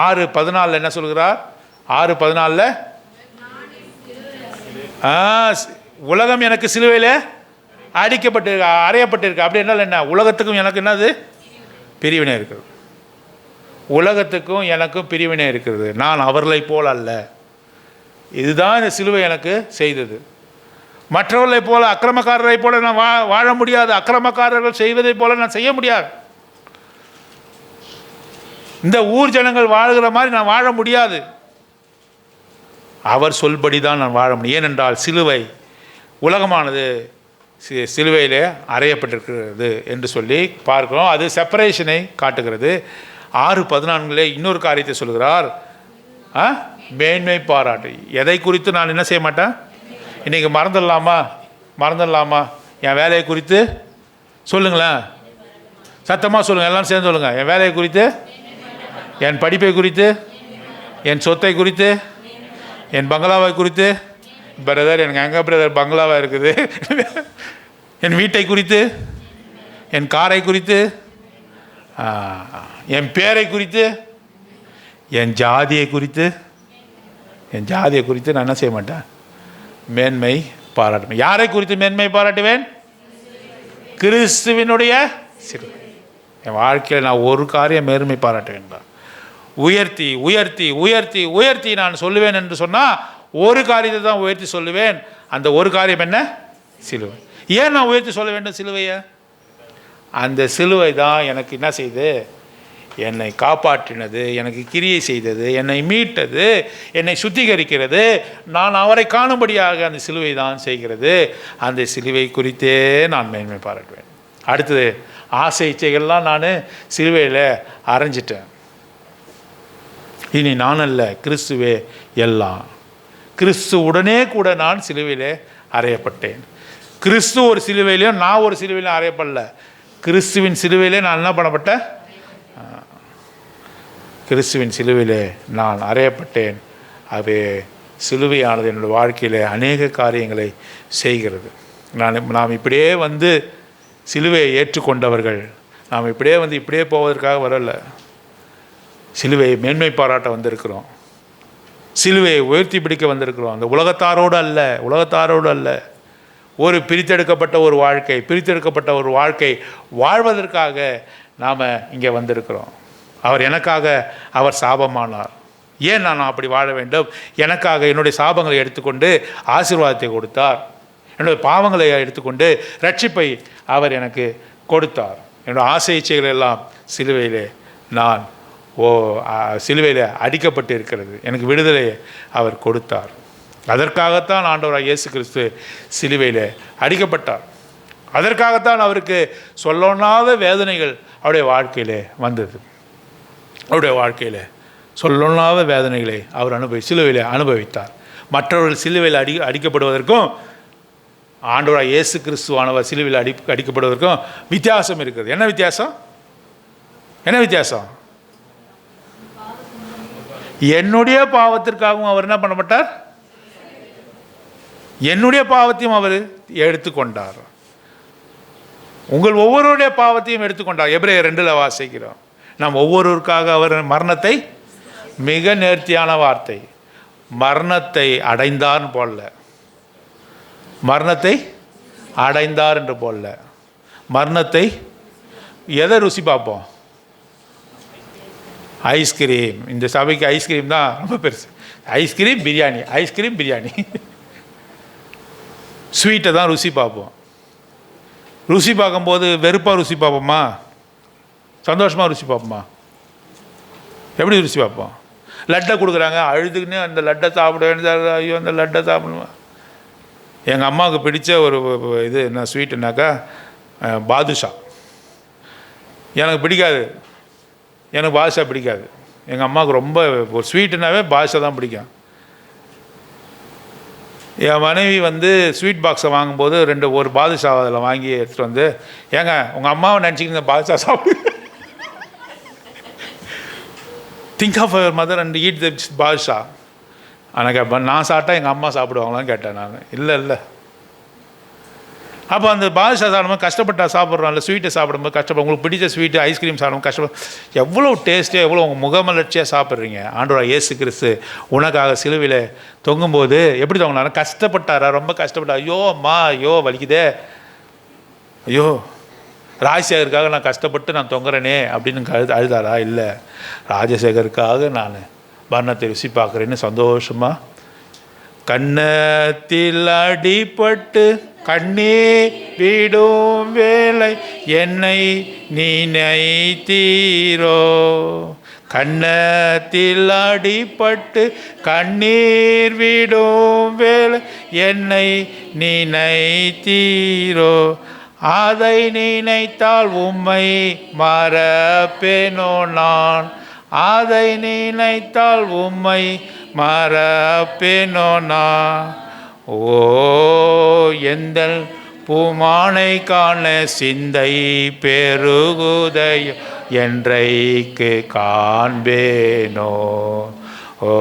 6:14 என்ன சொல்கிறார்? 6:14 உலகம் எனக்கு சிலுவையில் அறையப்பட்டிருக்கு. அப்படி என்ன? உலகத்துக்கும் எனக்கு என்னது? பிரிவினை இருக்கிறது. உலகத்துக்கும் எனக்கும் பிரிவினை இருக்கிறது. நான் அவர்களை போல் அல்ல. இதுதான் இந்த சிலுவை எனக்கு செய்தது. மற்றவர்களை போல, அக்கிரமக்காரரை போல நான் வாழ முடியாது. அக்கிரமக்காரர்கள் செய்வதை போல நான் செய்ய முடியாது. இந்த ஊர் ஜனங்கள் வாழ்கிற மாதிரி நான் வாழ முடியாது. அவர் சொல்படி தான் நான் வாழ முடியும். ஏனென்றால் சிலுவை, உலகமானது சிலுவையிலே அறையப்பட்டிருக்கிறது என்று சொல்லி பார்க்கிறோம். அது செப்பரேஷனை காட்டுகிறது. 6:14 இன்னொரு காரியத்தை சொல்கிறார், மேன்மை பாராட்டு. எதை குறித்து நான் என்ன செய்ய மாட்டேன்? இன்றைக்கி மறந்துடலாமா? என் வேலையை குறித்து சொல்லுங்களேன், சத்தமாக சொல்லுங்கள், எல்லாம் சேர்ந்து சொல்லுங்கள். என் வேலையை குறித்து, என் படிப்பை குறித்து, என் சொத்தை குறித்து, என் பங்களாவை குறித்து. பிரதர், எனக்கு எங்கே பிரதர் பங்களாவா இருக்குது? என் வீட்டை குறித்து, என் காரை குறித்து, என் பேரை குறித்து, என் ஜாதியை குறித்து நான் என்ன செய்ய மாட்டேன்? மேன்மை பாராட்டுவேன். யாரை குறித்து மேன்மை பாராட்டுவேன்? கிறிஸ்துவினுடைய சிலுவை. என் வாழ்க்கையில் நான் ஒரு காரியம் மேன்மை பாராட்டுவேன். உயர்த்தி உயர்த்தி உயர்த்தி உயர்த்தி நான் சொல்லுவேன் என்று சொன்னால் ஒரு காரியத்தை தான் உயர்த்தி சொல்லுவேன். அந்த ஒரு காரியம் என்ன? சிலுவை. ஏன் நான் உயர்த்தி சொல்ல வேண்டும் சிலுவையை? அந்த சிலுவை தான் எனக்கு என்ன செய்து? என்னை காப்பாற்றினது, எனக்கு கிரியை செய்தது, என்னை மீட்டது, என்னை சுத்திகரிக்கிறது. நான் அவரை காணும்படியாக அந்த சிலுவை தான் செய்கிறது. அந்த சிலுவை குறித்தே நான் மேன்மை பாராட்டுவேன். அடுத்தது, ஆசை இச்சைகள்லாம் நான் சிலுவையில் அரைஞ்சிட்டேன். இனி நான் அல்ல, கிறிஸ்துவே எல்லாம். கிறிஸ்துவுடனே கூட நான் சிலுவையிலே அறையப்பட்டேன். கிறிஸ்து ஒரு சிலுவையிலையும் நான் ஒரு சிலுவையிலும் அறையப்படல. கிறிஸ்துவின் சிலுவையிலே நான் என்ன பண்ணப்பட்டேன்? கிறிஸ்துவின் சிலுவையிலே நான் அறையப்பட்டேன். அது சிலுவையானது என்னுடைய வாழ்க்கையில் அநேக காரியங்களை செய்கிறது. நாம் இப்படியே வந்து சிலுவையை ஏற்றுக்கொண்டவர்கள். நாம் இப்படியே போவதற்காக வரல. சிலுவையை மேன்மை பாராட்ட வந்திருக்கிறோம். சிலுவையை உயர்த்தி பிடிக்க வந்திருக்கிறோம். அந்த உலகத்தாரோடு அல்ல. ஒரு பிரித்தெடுக்கப்பட்ட ஒரு வாழ்க்கை வாழ்வதற்காக நாம் இங்கே வந்திருக்கிறோம். அவர் சாபமானார். ஏன் நான் அப்படி வாழ வேண்டும்? எனக்காக என்னுடைய சாபங்களை எடுத்துக்கொண்டு ஆசீர்வாதத்தை கொடுத்தார். என்னுடைய பாவங்களை எடுத்துக்கொண்டு ரட்சிப்பை அவர் எனக்கு கொடுத்தார். என்னுடைய ஆசை இச்சைகள் எல்லாம் சிலுவையிலே சிலுவையில் அடிக்கப்பட்டு இருக்கிறது. எனக்கு விடுதலையை அவர் கொடுத்தார். அதற்காகத்தான் ஆண்டவராக இயேசு கிறிஸ்து சிலுவையில் அடிக்கப்பட்டார். அதற்காகத்தான் அவருக்கு சொல்லொண்ணாத வேதனைகள் அவருடைய வாழ்க்கையிலே வந்தது. அவருடைய வாழ்க்கையில் சொல்லொண்ணாத வேதனைகளை அவர் சிலுவையில் அனுபவித்தார். மற்றவர்கள் சிலுவையில் அடிக்கப்படுவதற்கும் ஆண்டவராக இயேசு கிறிஸ்துவானவர் சிலுவையில் அடிக்கப்படுவதற்கும் வித்தியாசம் இருக்கிறது. என்ன வித்தியாசம்? என்னுடைய பாவத்திற்காகவும் அவர் என்ன பண்ணப்பட்டார்? என்னுடைய பாவத்தையும் அவர் எடுத்துக்கொண்டார். உங்கள் ஒவ்வொருடைய பாவத்தையும் எடுத்துக்கொண்டார். எபிரேயர் 2 வாசிக்கிறோம். நாம் ஒவ்வொருவருக்காக அவர் மரணத்தை, மிக நேர்த்தியான வார்த்தை, மரணத்தை அடைந்தார்னு போடல, மரணத்தை அடைந்தார் என்று போடல. மரணத்தை எதை ருசி பார்ப்போம்? ஐஸ்கிரீம். இந்த சபைக்கு ஐஸ்கிரீம் தான் ரொம்ப பெருசு. ஐஸ்கிரீம் பிரியாணி ஸ்வீட்டை தான் ருசி பார்ப்போம். ருசி பார்க்கும்போது வெறுப்பாக ருசி பார்ப்போமா? சந்தோஷமாக ருசி பார்ப்போமா? எப்படி ருசி பார்ப்போம்? லட்டை கொடுக்குறாங்க, அழுதுக்குன்னு அந்த லட்டை சாப்பிட வேண்டியது. ஐயோ, அந்த லட்டை சாப்பிடுமா? எங்கள் அம்மாவுக்கு பிடிச்ச ஒரு இது என்ன ஸ்வீட்டுனாக்கா பாதுஷா. எனக்கு பிடிக்காது. எனக்கு பாதுஷா பிடிக்காது. எங்கள் அம்மாவுக்கு ரொம்ப ஒரு ஸ்வீட்டுனாவே பாதுஷா தான் பிடிக்கும். என் மனைவி ஸ்வீட் பாக்ஸை வாங்கும்போது ஒரு பாதுஷா அதில் வாங்கி எடுத்துகிட்டு வந்து, ஏங்க உங்கள் அம்மாவை நினச்சிக்கிங்க பாதுஷா சாப்பிடு, think of your mother and eat the badusha. ஆனால் நான் சாப்பிட்டா எங்கள் அம்மா சாப்பிடுவாங்களான்னு கேட்டேன் நான். இல்லை. அப்போ அந்த பாதுஷா சாப்பிடும்போது கஷ்டப்பட்டா சாப்பிட்றோம்ல, ஸ்வீட்டை சாப்பிடும்போது கஷ்டப்படும். உங்களுக்கு பிடிச்ச ஸ்வீட்டு ஐஸ்கிரீம் சாப்பிடும்போது கஷ்டப்படும். எவ்வளோ டேஸ்ட்டாக, எவ்வளோ உங்கள் முகமலர்ச்சியாக சாப்பிட்றீங்க. ஆண்டவராக இயேசு கிறிஸ்து உனக்காக சிலுவையில் தொங்கும்போது எப்படி தொங்கினாரா? கஷ்டப்பட்டாரா? ரொம்ப கஷ்டப்பட்டார். ஐயோ அம்மா, ஐயோ வலிக்குதே, ஐயோ ராஜசேகருக்காக நான் கஷ்டப்பட்டு நான் தொங்குறேனே அப்படின்னு அழுதாரா? இல்லை, ராஜசேகருக்காக நான் மரணத்தை ருசி பார்க்குறேன்னு சந்தோஷமாக கன்னத்தில் அடிபட்டு கண்ணீர் விடும் வேலை என்னை நினைத்தீரோ, கன்னத்தில் அடிபட்டு கண்ணீர் விடும் வேளை என்னை நினைத்தீரோ, அதை நினைத்தால் உம்மை மறப்பேனோ நான், அதை நினைத்தால் உம்மை மறப்பேனோ நான். ஓ எந்தன் பூமானை காண சிந்தை பெருகுதையோ, என்றைக்கு காண்பேனோ. ஓ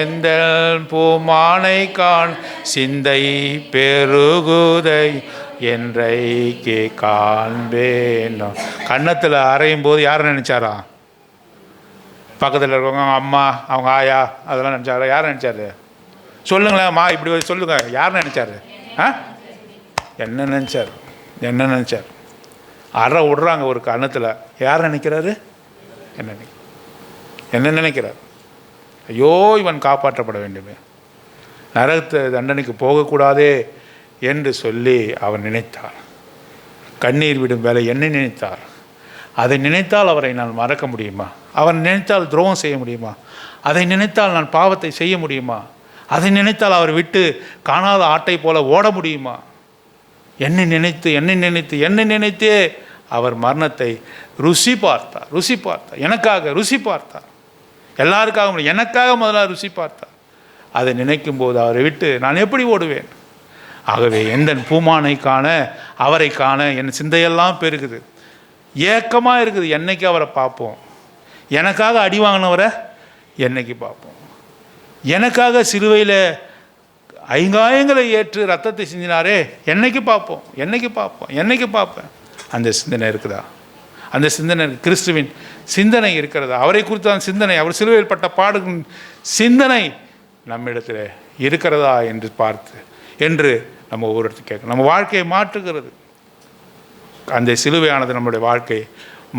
எந்தன் பூமானை காண சிந்தை பெருகுதை, என்றைக்கு காண்பேனோ. கன்னத்தில் அறையும் போது யாரை நினச்சாரா? பக்கத்தில் இருக்கவங்க, அவங்க அம்மா, அவங்க ஆயா, அதெல்லாம் நினச்சாரா? யாரை நினச்சாரு? சொல்லுங்களேம்மா, இப்படி சொல்லுங்கள். யார் நினச்சாரு? என்ன நினச்சார்? என்ன நினச்சார்? அற விடுறாங்க ஒரு கன்னத்தில். யார் நினைக்கிறாரு? என்ன நினைக்கிறார்? ஐயோ இவன் காப்பாற்றப்பட வேண்டுமே, நரகத்தை தண்டனைக்கு போகக்கூடாதே என்று சொல்லி அவர் நினைத்தார். கண்ணீர் விடும் வேலை என்னை நினைத்தார். அதை நினைத்தால் அவரை நான் மறக்க முடியுமா? அவர் நினைத்தால் துரோகம் செய்ய முடியுமா? அதை நினைத்தால் நான் பாவத்தை செய்ய முடியுமா? அதை நினைத்தால் அவர் விட்டு காணாத ஆட்டை போல ஓட முடியுமா? என்னை நினைத்தே அவர் மரணத்தை ருசி பார்த்தார். எனக்காக ருசி பார்த்தார். எல்லாருக்காக, எனக்காக முதல்ல ருசி பார்த்தார். அதை நினைக்கும் போது அவரை விட்டு நான் எப்படி ஓடுவேன்? ஆகவே எந்த பூமானை காண, அவரை காண என் சிந்தையெல்லாம் பெருகுது, ஏக்கமாக இருக்குது. என்னைக்கு அவரை பார்ப்போம்? எனக்காக அடி வாங்கினவரை என்னைக்கு பார்ப்போம்? எனக்காக சிலுவையில் ஐங்காயங்களை ஏற்று ரத்தத்தை சிந்தினாரே, என்னைக்கு பார்ப்பேன்? அந்த சிந்தனை இருக்குதா? அந்த சிந்தனை, கிறிஸ்துவின் சிந்தனை இருக்கிறதா? அவரை குறித்த அந்த சிந்தனை, அவர் சிலுவையில் பட்ட பாடுகளின் சிந்தனை நம்மிடத்தில் இருக்கிறதா என்று நம்ம ஒவ்வொருத்தர் கேட்கணும். நம்ம வாழ்க்கையை மாற்றுகிறது அந்த சிலுவையானது. நம்முடைய வாழ்க்கையை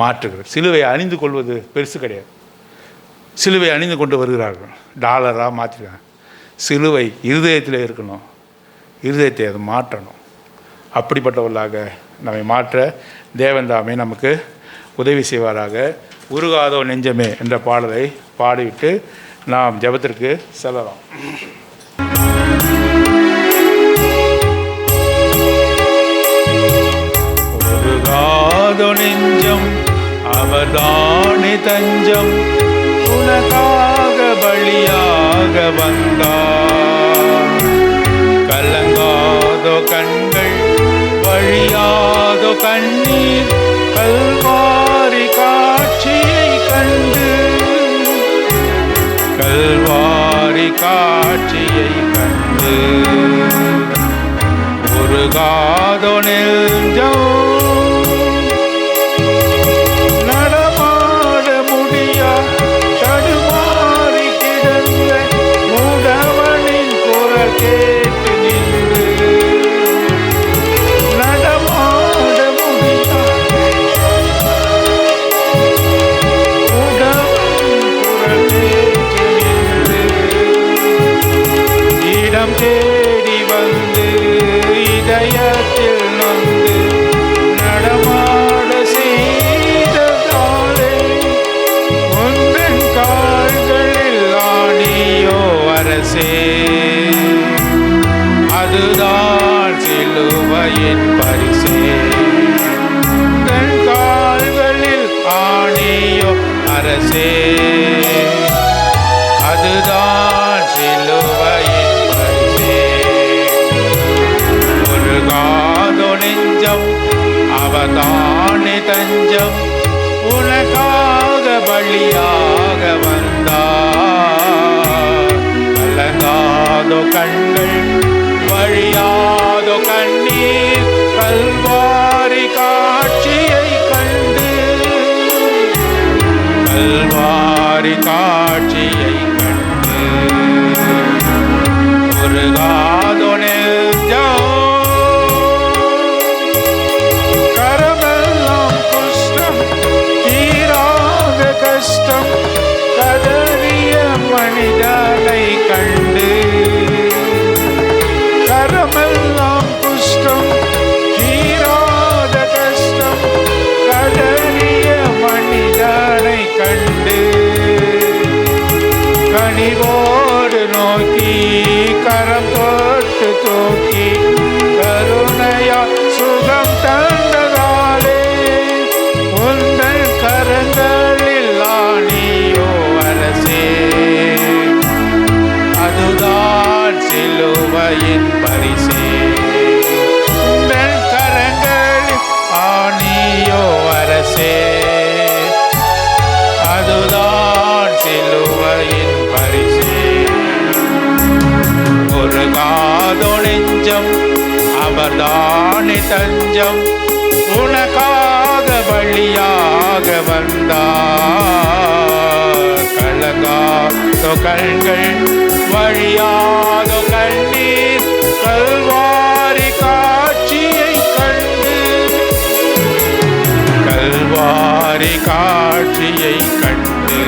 மாற்றுகிறது. சிலுவையை அணிந்து கொள்வது பெருசு கிடையாது. சிலுவை அணிந்து கொண்டு வருகிறார்கள், டாலராக மாற்றிருக்காங்க. சிலுவை இருதயத்தில் இருக்கணும், இருதயத்தை அது மாற்றணும். அப்படிப்பட்டவர்களாக நம்மை மாற்ற தேவன்தாமே நமக்கு உதவி செய்வாராக. உருகாதோ நெஞ்சமே என்ற பாடலை பாடிவிட்டு நாம் ஜெபத்திற்கு செல்லலாம். உருகாதோ நெஞ்சம் அவர்தானே தஞ்சம், உனக்காக பலியாக வந்தார். கலங்காதோ கண்கள் வழியாதோ கண்ணீர், கல்வாரி காட்சியை கண்டு, கல்வாரி காட்சியை கண்டு. உருகாதோ நெஞ்சம் கேட்டு நின்று, நடமாட முடியாது குரல் கேட்டு நின்று, இடம் தேடி வந்து இதயத்தில் நொந்து நடமாட செய்தாலே, ஒன்றன் கால்களில் ஆணியோ அரசே, அதுதான் சிலுவையின் பரிசே. தன் கால்களில் ஆணியோ அரசே, அதுதான் சிலுவையின் பரிசே. உருகாதோ நெஞ்சம் அவதானே தஞ்சம், உனக்காக பலியாக வந்தார். கலங்காதோ கண்கள் வழியாதோ கண்ணீர், கல்வாரி காட்சியை கண்டு, கல்வாரி காட்சியை கண்டு. உருகாதோ நெஞ்சம் கரமெல்லாம் குஷ்டம் தீராத கஷ்டம், கதறிய மனிதனை கண்டு, கரமெல்லாம் குஷ்டம் தீராத கஷ்டம், கதறிய மனிதனை கண்டு. கனிவோடு நோக்கி கரம் தொட்டு தூக்கி கருணையா சுகம் தந்ததாலே உந்தன் கரங்களில் ஆணியோ அரசே அதுதான் சிலுவையின் பரிசே உந்தன் கரங்களில் ஆணியோ அரசே அதுதான் சிலுவையின் பரிசே ஒரு காதோ நெஞ்சம் அவர்தானே தஞ்சம் உனக்காக பலியாக வந்தார் கலங்காதோ கண்கள் வழியாதோ கண்ணீர் கல்வாரி காட்சியை கண்டு கல்வாரி காட்சியை கண்டு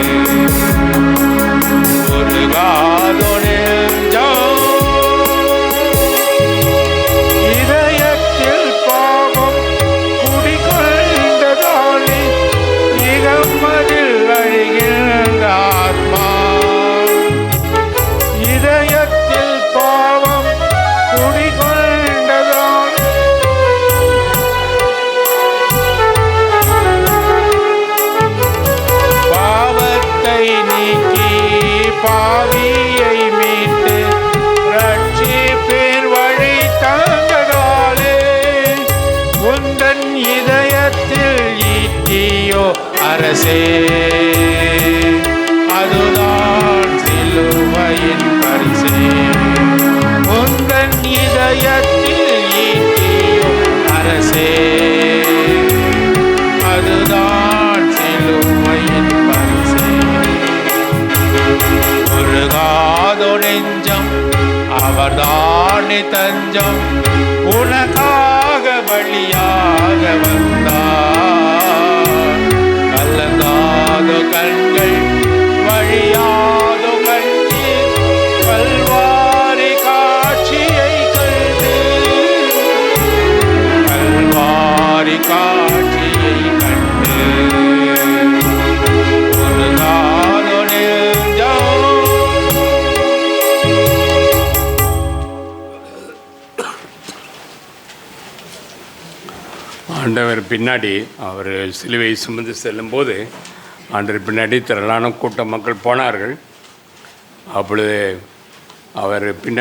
ஒரு காதோ நெஞ்சம் இதயத்தில் பாவம் குடிகொண்டதாலே இகமதில் அழிகின்ற ஆத்மா இதயத்தில் பாவம் குடிகொண்டதால் பாவத்தை நீக்கி பாவியை மீட்டு ரட்சிப்பின் வழி தந்ததாலே உந்தன் இதயத்தில் ஈட்டியோ அரசே அதுதான் சிலுவையின் பரிசே உந்தன் இதயத்தில் ஈட்டியோ அரசே அதுதான் சிலுவையின் பரிசே ஒரு காதோ நெஞ்சம் அவர்தானே தஞ்சம் உனக்காக பலியாக வந்தார் கலங்காதோ கண்கள் வழியாதோ கண்ணீர் கல்வாரி காட்சியை கண்டு கல்வாரி காட்சியை கண்டு ஒரு காதோ நெஞ்சம் ஆண்டவர் பின்னாடி அவர் சிலுவை சுமந்து செல்லும்போது ஆண்டவர் பின்னாடி திரளான கூட்ட மக்கள் போனார்கள். அப்பொழுது அவர் பின்னாடி